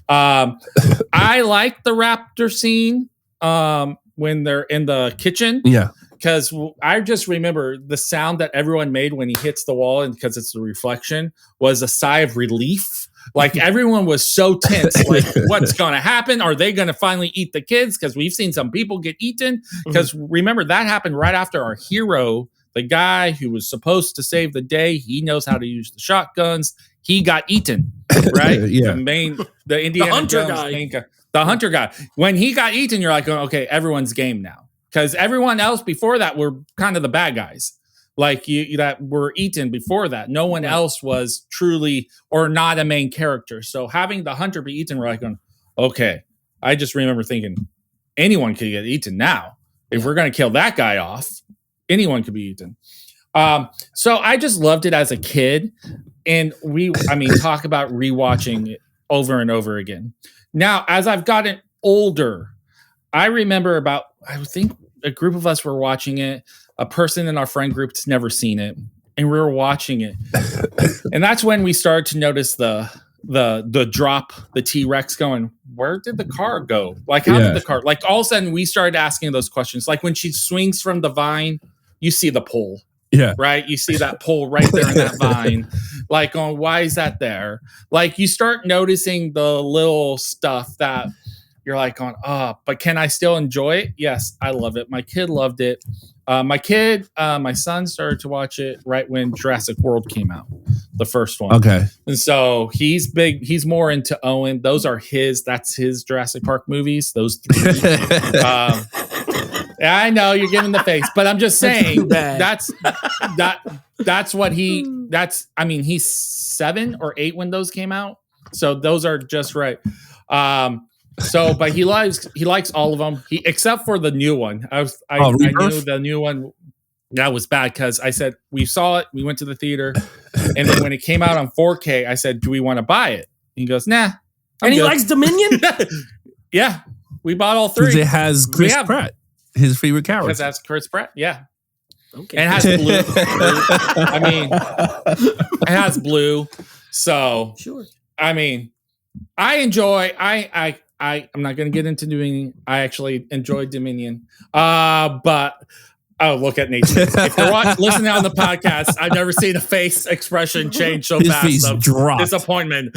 I like the raptor scene when they're in the kitchen. Yeah. Because I just remember the sound that everyone made when he hits the wall, and because it's the reflection, was a sigh of relief. Like, everyone was so tense. Like, what's going to happen? Are they going to finally eat the kids? Because we've seen some people get eaten. Because remember, that happened right after our hero, the guy who was supposed to save the day. He knows how to use the shotguns. He got eaten, right? Yeah. The Indiana hunter Jones guy. the hunter guy. When he got eaten, you're like, okay, everyone's game now. Because everyone else before that were kind of the bad guys, like you that were eaten before that. No one else was truly or not a main character. So having the hunter be eaten, we're like, okay. I just remember thinking, anyone could get eaten now. If we're going to kill that guy off, anyone could be eaten. So I just loved it as a kid. And talk about rewatching it over and over again. Now, as I've gotten older, I remember I think a group of us were watching it. A person in our friend group has never seen it, and we were watching it. And that's when we started to notice the drop, the T-Rex going, where did the car go? Like, how did the car, like, all of a sudden we started asking those questions. Like, when she swings from the vine, you see the pole. Yeah. Right. You see that pole right there in that vine. Like, why is that there? Like, you start noticing the little stuff that you're like but can I still enjoy it? Yes, I love it. My kid loved it. My son started to watch it right when Jurassic World came out, the first one. Okay. And so he's big. He's more into Owen. That's his Jurassic Park movies. Those three. I know you're giving the face, but I'm just saying that's what he's 7 or 8 when those came out. So those are just right. But he likes all of them. Except for the new one. I knew the new one that was bad, because I said, we saw it, we went to the theater, and then when it came out on 4K, I said, do we want to buy it? He goes, nah. And he likes Dominion? Yeah. We bought all 3. It has Chris Pratt, his favorite character. Because that's Chris Pratt, yeah. Okay. And it has blue. It has blue. So sure. I enjoy. I'm not going to get into Dominion. I actually enjoy Dominion. But look at Nate. If you're listening on the podcast, I've never seen a face expression change so fast. His face dropped. Disappointment.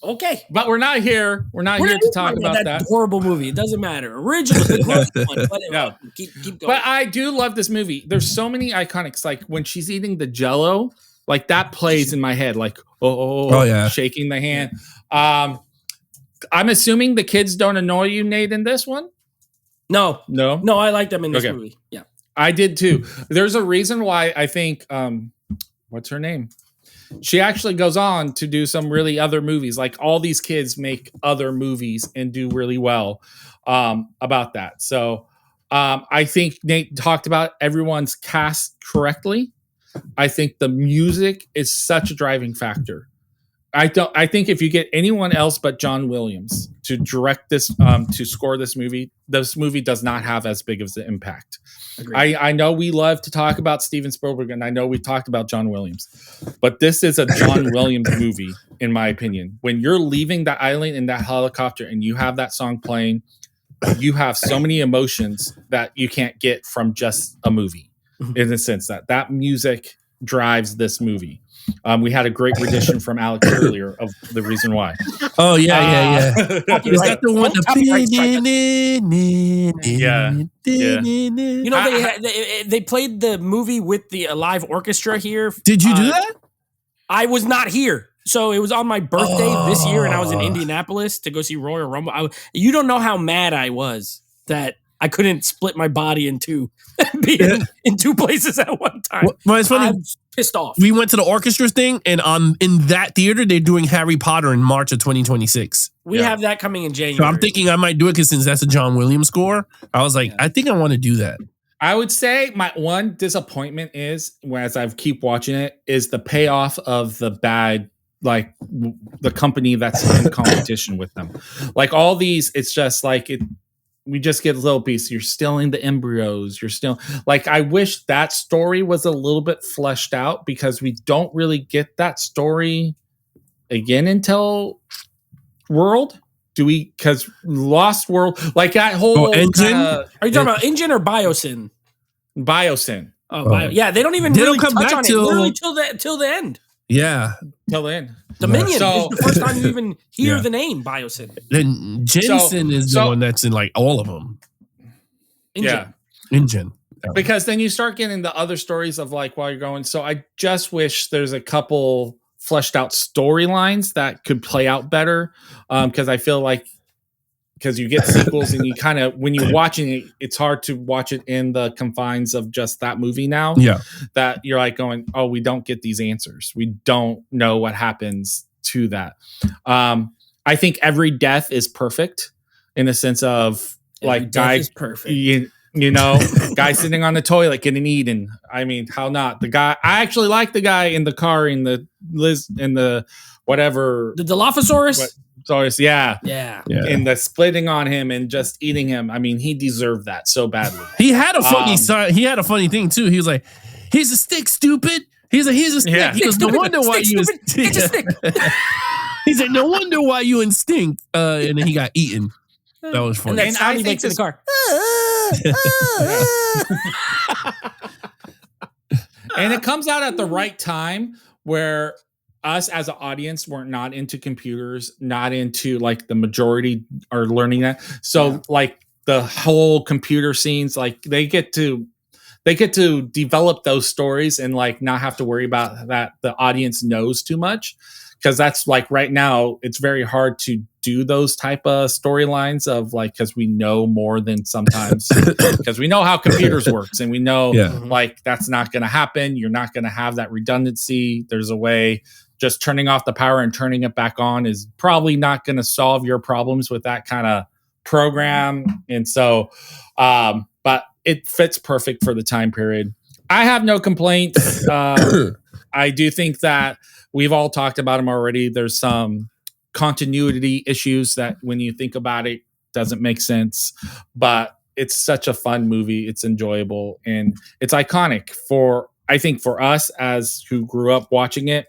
Okay, but we're not here. We're not here to talk about that horrible movie. It doesn't matter. Originally, one, but no. Keep going. But I do love this movie. There's so many iconics. Like when she's eating the Jello, like that plays in my head. Like yeah, shaking the hand. I'm assuming the kids don't annoy you, Nate, in this one. No. I like them in this movie. Yeah, I did too. There's a reason why I think. What's her name? She actually goes on to do some really other movies. Like all these kids make other movies and do really well about that. So I think Nate talked about everyone's cast correctly. I think the music is such a driving factor. I think if you get anyone else but John Williams to direct this, to score this movie does not have as big of an impact. I know we love to talk about Steven Spielberg, and I know we talked about John Williams, but this is a John Williams movie, in my opinion. When you're leaving that island in that helicopter and you have that song playing, you have so many emotions that you can't get from just a movie. In the sense that music drives this movie. We had a great rendition from Alex earlier of the reason why. Oh yeah. Is that the one? You know, they played the movie with the live orchestra here. Did you do that? I was not here. So it was on my birthday this year, and I was in Indianapolis to go see Royal Rumble. You don't know how mad I was that I couldn't split my body in two, be in two places at one time. Well, it's funny. I was pissed off. We went to the orchestra thing, and in that theater, they're doing Harry Potter in March of 2026. We have that coming in January. So I'm thinking I might do it because since that's a John Williams score, I was like, I think I want to do that. I would say my one disappointment is, as I keep watching it, is the payoff of the bad, like the company that's in competition with them. Like all these, it's just like it. We just get a little piece. You're stealing the embryos. You're still like, I wish that story was a little bit fleshed out because we don't really get that story again until World. Do we? Because Lost World, like that whole Engine. Are you talking about Engine or Biosyn? Biosyn. Yeah, they don't even really touch on it literally till the end. Yeah, till the end. Dominion is the first time you even hear the name Biosyn. Then Jensen is the one that's in like all of them. Engine. Because then you start getting the other stories of like while you're going. So I just wish there's a couple fleshed out storylines that could play out better. Because I feel like because you get sequels and you kind of when you're watching it, it's hard to watch it in the confines of just that movie now. Yeah. That you're like going, oh, we don't get these answers. We don't know what happens to that. I think every death is perfect in the sense of like guy is perfect. You know, guy sitting on the toilet getting eaten. I mean, how not? The guy I actually like the guy in the car in the whatever the Dilophosaurus. Yeah. And the splitting on him and just eating him. I mean, he deserved that so badly. He had a funny thing too. He was like, "Here's a stick, stupid." He's a stick. Yeah. He goes, "No wonder why you." It's a stick. He said, "No wonder why you instinct." And then he got eaten. That was funny. And then he makes in the car. And it comes out at the right time where us as an audience we're not into computers, not into like the majority are learning that. So like the whole computer scenes, like they get to develop those stories and like not have to worry about that the audience knows too much. Because that's like right now, it's very hard to do those type of storylines of like, because we know more than sometimes because we know how computers works and we know like that's not going to happen. You're not going to have that redundancy. There's a way just turning off the power and turning it back on is probably not going to solve your problems with that kind of program. And so, but it fits perfect for the time period. I have no complaints. I do think that we've all talked about them already. There's some continuity issues that when you think about it, doesn't make sense, but it's such a fun movie. It's enjoyable and it's iconic I think for us as who grew up watching it,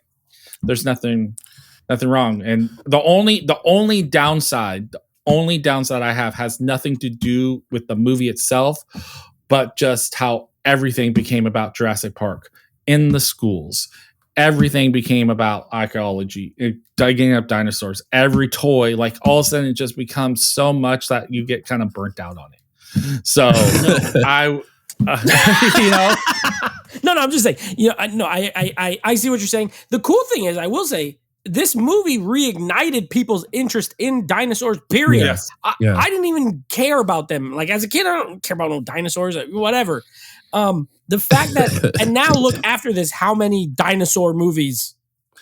there's nothing wrong. And the only downside I have has nothing to do with the movie itself, but just how everything became about Jurassic Park in the schools. Everything became about archaeology, digging up dinosaurs. Every toy, like all of a sudden, it just becomes so much that you get kind of burnt out on it. So No, I'm just saying. I see what you're saying. The cool thing is, I will say, this movie reignited people's interest in dinosaurs. Period. Yes. I didn't even care about them. Like as a kid, I don't care about no dinosaurs. Whatever. The fact that, and now look after this, how many dinosaur movies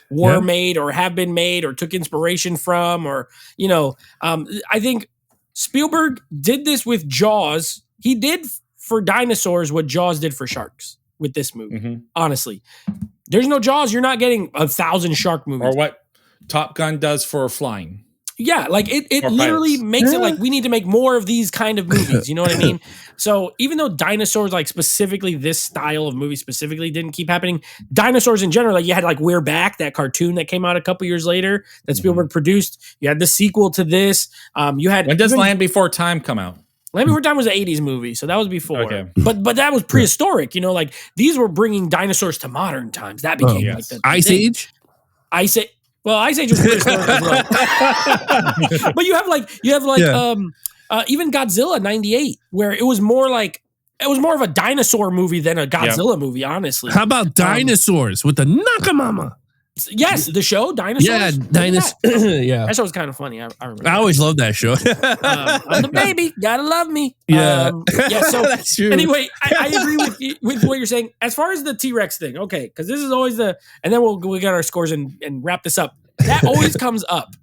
were made or have been made or took inspiration from, or, I think Spielberg did this with Jaws. He did for dinosaurs what Jaws did for sharks with this movie. Mm-hmm. Honestly, there's no Jaws. You're not getting 1,000 shark movies. Or what Top Gun does for flying. Yeah, like it literally makes it like we need to make more of these kind of movies. You know what I mean? So even though dinosaurs, like specifically this style of movie specifically didn't keep happening, dinosaurs in general, like you had like We're Back, that cartoon that came out a couple years later that Spielberg produced. You had the sequel to this. You had when does Land Before Time come out? Land Before Time was an 80s movie, so that was before. Okay. But that was prehistoric. Like these were bringing dinosaurs to modern times. That became like the Ice Age. Well, Ice Age was prehistoric as well. But you have even Godzilla 98, where it was more of a dinosaur movie than a Godzilla movie, honestly. How about dinosaurs with the Nakamama? Yes, the show Dinosaurs. Yeah, Dinosaurs. Yeah, that show was kind of funny. I remember. I always loved that show. I'm the baby, gotta love me. Yeah, yeah. So that's true. Anyway, I agree with what you're saying as far as the T-Rex thing. Okay, because this is always and then we got our scores and wrap this up. That always comes up,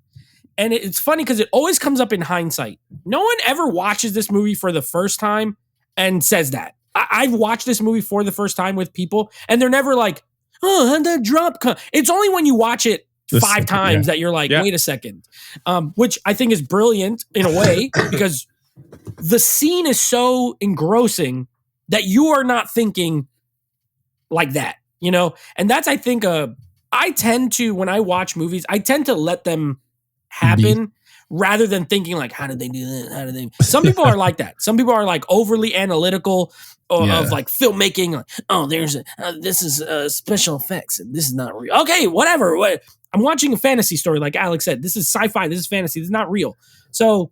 and it's funny because it always comes up in hindsight. No one ever watches this movie for the first time and says that. I've watched this movie for the first time with people, and they're never like, "Oh, how'd that drop come?" It's only when you watch it 5 times that you're like, wait a second. Which I think is brilliant in a way because the scene is so engrossing that you are not thinking like that, you know? And that's, I think, I tend to, when I watch movies, I tend to let them happen rather than thinking like, how did they do that? How did they? Some people are like that. Some people are like overly analytical of like filmmaking. Like, oh, this is special effects and this is not real. Okay, whatever. I'm watching a fantasy story, like Alex said. This is sci-fi. This is fantasy. This is not real. So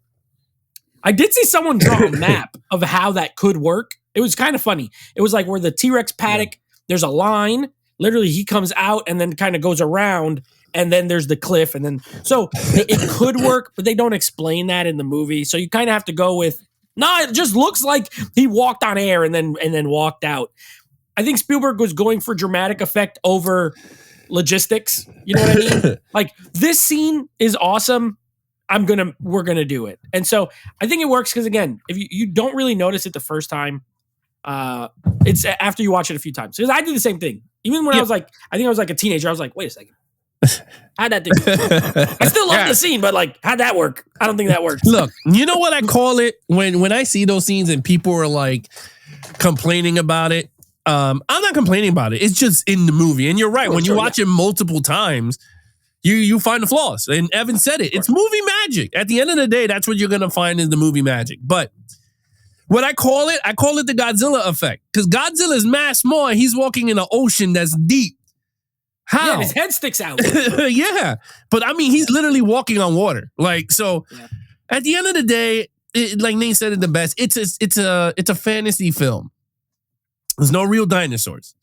I did see someone draw a map of how that could work. It was kind of funny. It was like where the T-Rex paddock, there's a line. Literally, he comes out and then kind of goes around, and then there's the cliff, and then so it could work, but they don't explain that in the movie. So you kind of have to go with, no, it just looks like he walked on air and then walked out. I think Spielberg was going for dramatic effect over logistics. You know what I mean? Like, this scene is awesome. We're gonna do it. And so I think it works because, again, if you don't really notice it the first time, it's after you watch it a few times. Because I did the same thing. Even when I was like, I think I was like a teenager, I was like, wait a second. How'd that thing? I still love the scene, but like, how'd that work? I don't think that works. Look, you know what I call it when I see those scenes and people are like complaining about it. I'm not complaining about it. It's just in the movie. And you're right. When you watch it multiple times, you find the flaws. And Evan said it. It's movie magic. At the end of the day, that's what you're going to find in the movie magic. But what I call it the Godzilla effect. Because Godzilla is mass small and he's walking in an ocean that's deep. How? Yeah, his head sticks out. Yeah. But I mean, he's literally walking on water. Like, so at the end of the day, like Nate said it the best, it's a fantasy film. There's no real dinosaurs.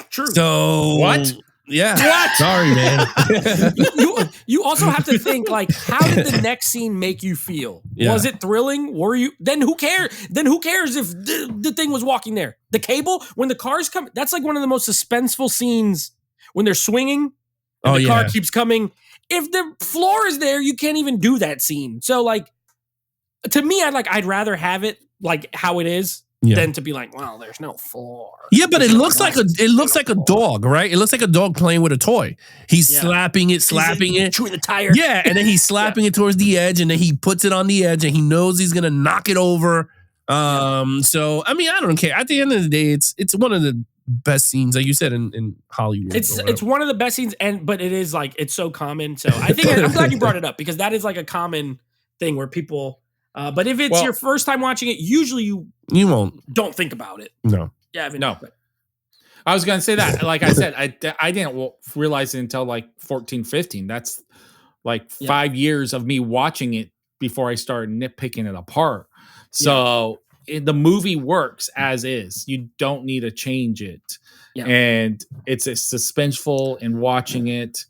True. So what? Yeah. What? Sorry, man. you also have to think, like, how did the next scene make you feel? Yeah. Was it thrilling? Were you? Then who cares? Then who cares if the thing was walking there? The cable, when the cars come, that's like one of the most suspenseful scenes when they're swinging and the car keeps coming. If the floor is there, you can't even do that scene. So, like, to me, I'd rather have it like how it is. Than to be like, well, there's no floor. Yeah, but it looks like a dog, right? It looks like a dog playing with a toy. He's slapping it, chewing the tire. Yeah, and then he's slapping it towards the edge, and then he puts it on the edge, and he knows he's gonna knock it over. So I mean, I don't care. At the end of the day, it's one of the best scenes, like you said, in Hollywood. It's one of the best scenes, but it is like it's so common. So I think I'm glad you brought it up because that is like a common thing where people. But if it's your first time watching it, usually you don't think about it. No. Yeah, no. I was going to say that. Like I said, I didn't realize it until like 14, 15. That's like 5 years of me watching it before I started nitpicking it apart. So the movie works as is. You don't need to change it. Yeah. And it's suspenseful in watching it.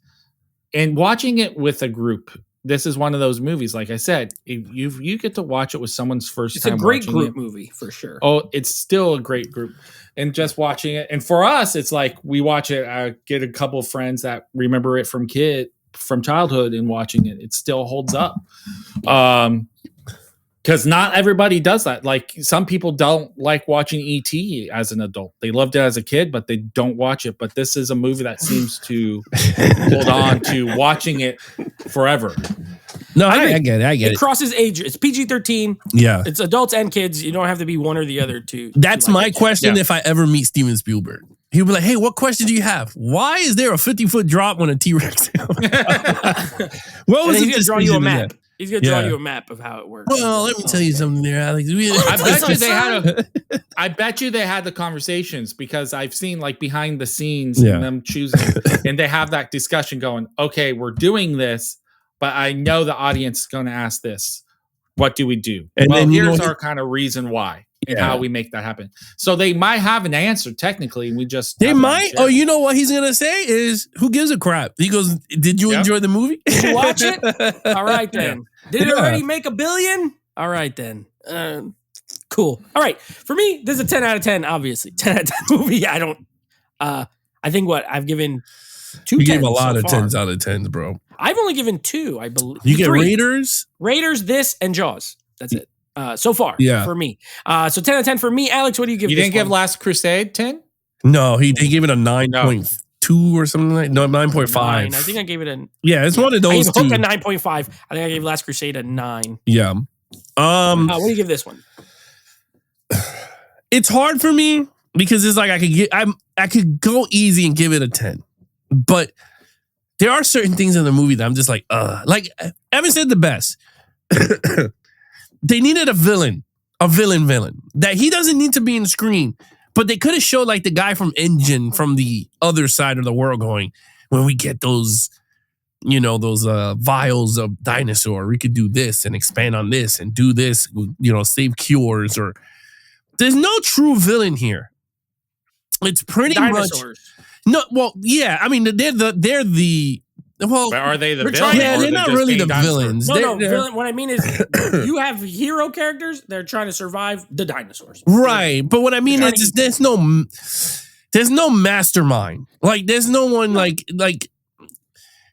And watching it with a group. This is one of those movies, like I said, if you get to watch it with someone's first time. It's a great group movie for sure. Oh, it's still a great group. And just watching it. And for us, it's like we watch it. I get a couple of friends that remember it from childhood and watching it. It still holds up. Because not everybody does that. Like some people don't like watching E.T. as an adult. They loved it as a kid, but they don't watch it. But this is a movie that seems to hold on to watching it forever. No, I get it. It crosses age. It's PG-13. Yeah. It's adults and kids. You don't have to be one or the other to. That's my question if I ever meet Steven Spielberg. He'll be like, hey, what question do you have? Why is there a 50-foot drop when a T-Rex? What was he's going to draw you a map. He's going to draw you a map of how it works. Well, let me tell you something there, Alex. I bet you they had the conversations because I've seen like behind the scenes and them choosing and they have that discussion going, okay, we're doing this, but I know the audience is going to ask this. What do we do? And then here's our kind of reason why. and how we make that happen. So they might have an answer technically. We just they might. Oh, you know what he's gonna say is, "Who gives a crap?" He goes, "Did you enjoy the movie? Did you watch it? All right then. Did it already make $1 billion? All right then. Cool. All right. For me, this is a 10 out of 10. Obviously, 10 out of 10 movie. I don't. I think I've given 2. You gave a lot of 10s out of 10s, bro. I've only given 2, I believe. You get 3. Raiders, this, and Jaws. That's it. So far, for me. So 10 out of 10 for me. Alex, what do you give? You didn't give Last Crusade 10? No, he gave it a 9.2 or something like. No, 9.5. I think I gave it a. Yeah, it's one of those. I gave Hook a 9.5. I think I gave Last Crusade a 9. Yeah. What do you give this one? It's hard for me because it's like I could go easy and give it a 10, but there are certain things in the movie that I'm just like Evan said the best. They needed a villain that he doesn't need to be in the screen, but they could have showed like the guy from Engine from the other side of the world going, when we get those vials of dinosaur, we could do this and expand on this and do this, save cures. Or there's no true villain here. It's pretty dinosaurs. No, well, yeah. I mean, they're the well. But are they the villains? Yeah, they're not really the villains. No, villain. What I mean is, you have hero characters. They're trying to survive the dinosaurs. Right, but what I mean is, there's no mastermind. Like, there's no one like.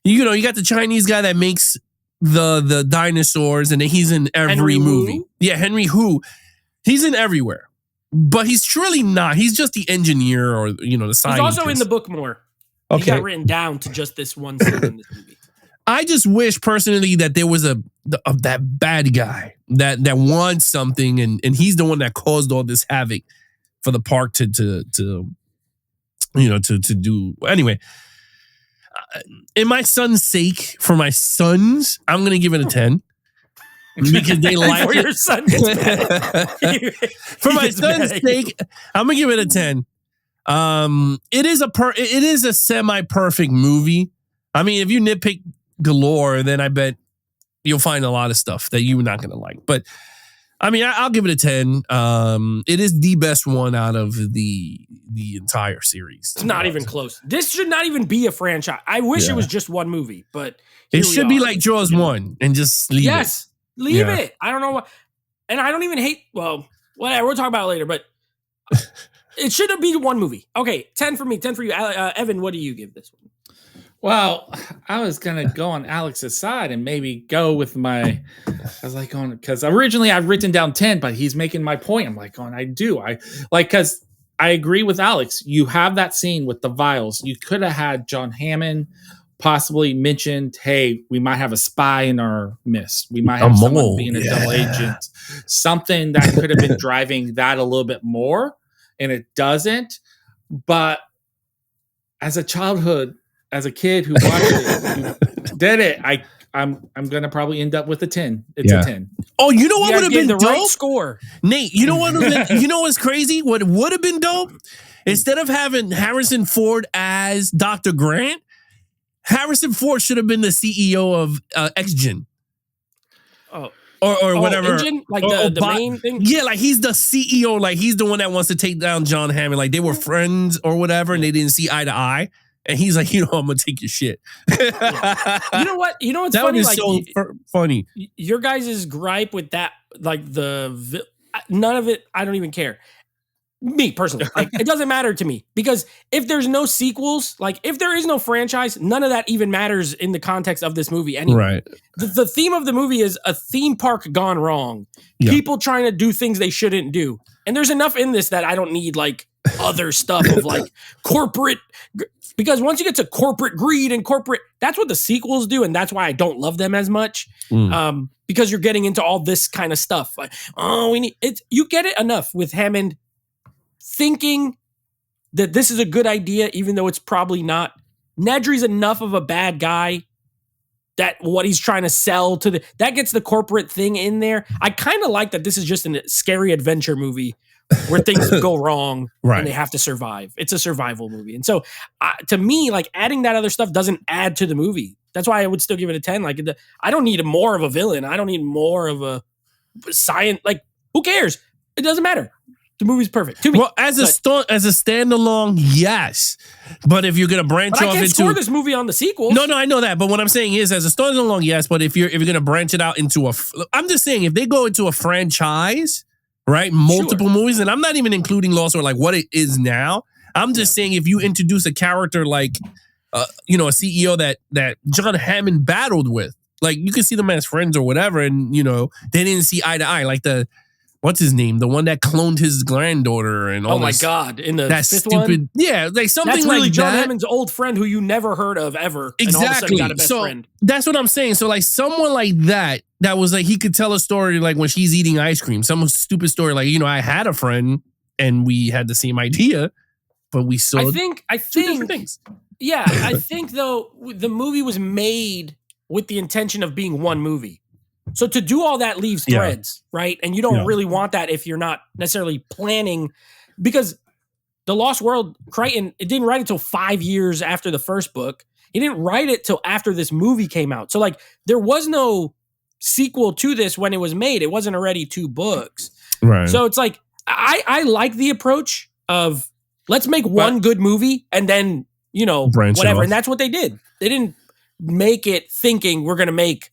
You got the Chinese guy that makes the dinosaurs, and then he's in every movie. Yeah, Henry Hu. He's in everywhere. But he's truly not. He's just the engineer or, the scientist. He's also in the book more. Okay. He got written down to just this one scene in this movie. I just wish personally that there was that bad guy that wants something, and he's the one that caused all this havoc for the park to do. Anyway, in my son's sake, for my sons, I'm going to give it a 10. Because they like it. Your son gets mad. For my son's sake, I'm gonna give it a 10. It is a semi-perfect movie. I mean, if you nitpick galore, then I bet you'll find a lot of stuff that you're not gonna like. But I mean, I'll give it a 10. It is the best one out of the entire series. It's not even close. This should not even be a franchise. I wish it was just one movie, but it should be like Jaws 1 and just leave it. Leave it. I don't know what, and I don't even hate. Well, whatever. We'll talk about it later. But it should be one movie. Okay, 10 for me, 10 for you. Evan, what do you give this one? Well, I was gonna go on Alex's side and maybe go with my. I was like going because originally I've written down 10, but he's making my point. I'm like going, I because I agree with Alex. You have that scene with the vials. You could have had John Hammond. Possibly mentioned, hey, we might have a spy in our midst. We might have someone being a double agent. Something that could have been driving that a little bit more, and it doesn't. But as a kid who watched it, who did it, I'm gonna probably end up with a 10. It's a 10. Oh, you know what would have been the dope? Right score, Nate. You know what? You know what's crazy? What would have been dope? Instead of having Harrison Ford as Dr. Grant, Harrison Ford should have been the CEO of XGen. Or whatever. Engine? Like the main thing? Yeah, like he's the CEO. Like he's the one that wants to take down John Hammond. Like they were friends or whatever, and they didn't see eye to eye. And he's like, I'm going to take your shit. Yeah. You know what? You know what's that funny? That was so funny. Your guys' gripe with that, like none of it, I don't even care. Me personally, like it doesn't matter to me because if there's no sequels, like if there is no franchise, none of that even matters in the context of this movie anyway. Right. The theme of the movie is a theme park gone wrong. Yeah. People trying to do things they shouldn't do. And there's enough in this that I don't need like other stuff of like corporate, because once you get to corporate greed and corporate, that's what the sequels do. And that's why I don't love them as much. Because you're getting into all this kind of stuff. Like, you get it enough with Hammond thinking that this is a good idea, even though it's probably not. Nedry's enough of a bad guy that what he's trying to sell to that gets the corporate thing in there. I kind of like that this is just a scary adventure movie where things go wrong and they have to survive. It's a survival movie. And so to me, like adding that other stuff doesn't add to the movie. That's why I would still give it a 10. Like I don't need more of a villain. I don't need more of a science. Like who cares? It doesn't matter. The movie's perfect to me. Well, as a standalone, yes. But if you're gonna branch I off can't into score this movie on the sequels. No, I know that. But what I'm saying is, as a standalone, yes. But if you're gonna branch it out into I'm just saying, if they go into a franchise, right, multiple movies, and I'm not even including Lost or like what it is now. I'm just saying, if you introduce a character like, a CEO that John Hammond battled with, like you can see them as friends or whatever, and they didn't see eye to eye, like what's his name? The one that cloned his granddaughter and all. Oh my God! In the that fifth stupid, one? yeah, like something that's like really John that. Hammond's old friend who you never heard of ever. Exactly. And all of a sudden got a best friend. That's what I'm saying. So like someone like that was like he could tell a story like when she's eating ice cream, some stupid story like I had a friend and we had the same idea, but we saw. I think two different things. Yeah, I think though the movie was made with the intention of being one movie. So to do all that leaves threads, right? And you don't really want that if you're not necessarily planning, because The Lost World, Crichton, it didn't write it till 5 years after the first book. He didn't write it till after this movie came out. So like there was no sequel to this when it was made. It wasn't already 2 books. Right. So it's like, I like the approach of let's make one good movie and then, whatever. And that's what they did. They didn't make it thinking we're going to make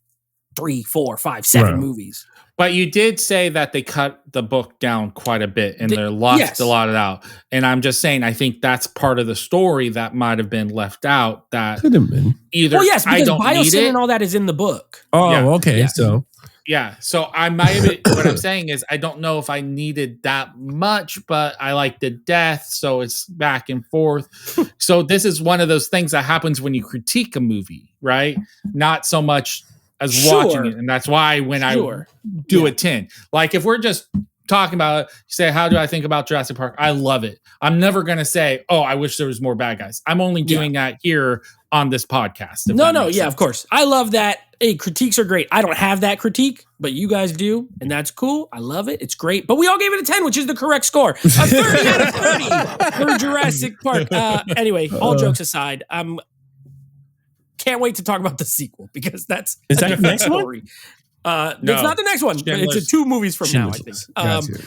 3, 4, 5, 7 movies. But you did say that they cut the book down quite a bit and they left a lot of it out. And I'm just saying, I think that's part of the story that might have been left out. That could have been either. Well, yes, because I don't need it, and all that is in the book. Oh, okay. Yeah. So I might have been, what I'm saying is I don't know if I needed that much, but I like the death. So it's back and forth. So this is one of those things that happens when you critique a movie, right? Not so much as watching it. And that's why when I do a 10, like if we're just talking about it, you say, how do I think about Jurassic Park? I love it. I'm never going to say, oh, I wish there was more bad guys. I'm only doing that here on this podcast. Of course. I love that. Hey, critiques are great. I don't have that critique, but you guys do. And that's cool. I love it. It's great. But we all gave it a 10, which is the correct score. A 30 out of 30 for Jurassic Park. Anyway, all jokes aside, can't wait to talk about the sequel because that's the next story. No, it's not the next one. It's a 2 movies from now, I think.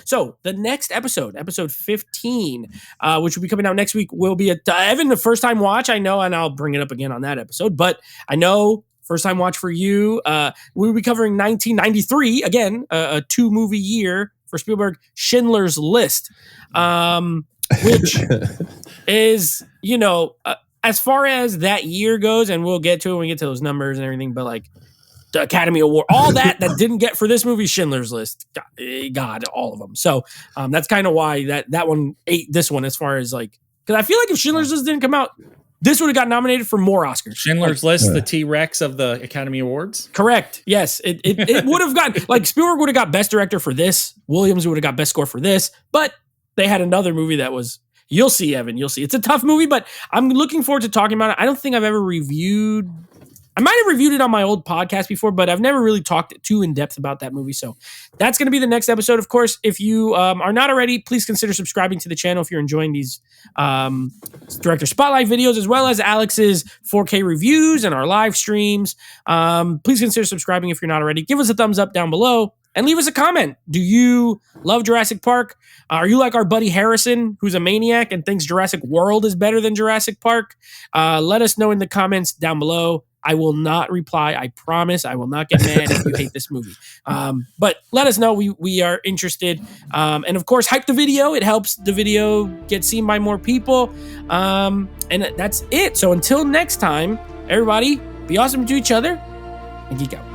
So the next episode 15, which will be coming out next week, will be Evan, the first time watch. I know, and I'll bring it up again on that episode. But I know first time watch for you. We'll be covering 1993 again, a 2 movie year for Spielberg. Schindler's List, which is as far as that year goes, and we'll get to it when we get to those numbers and everything, but like the Academy Award, all that didn't get for this movie, Schindler's List, God, all of them. So that's kind of why that one ate this one as far as like, because I feel like if Schindler's List didn't come out, this would have got nominated for more Oscars. Schindler's List, the T-Rex of the Academy Awards? Correct. Yes. It would have gotten, like Spielberg would have got Best Director for this, Williams would have got Best Score for this, but they had another movie that was, you'll see, Evan. You'll see. It's a tough movie, but I'm looking forward to talking about it. I don't think I've ever reviewed. I might have reviewed it on my old podcast before, but I've never really talked too in depth about that movie. So that's going to be the next episode. Of course, if you are not already, please consider subscribing to the channel if you're enjoying these Director Spotlight videos, as well as Alex's 4K reviews and our live streams. Please consider subscribing if you're not already. Give us a thumbs up down below. And leave us a comment. Do you love Jurassic Park? Are you like our buddy Harrison, who's a maniac and thinks Jurassic World is better than Jurassic Park? Let us know in the comments down below. I will not reply. I promise. I will not get mad if you hate this movie. But let us know. We are interested. And of course, hype the video. It helps the video get seen by more people. And that's it. So until next time, everybody, be awesome to each other and geek out.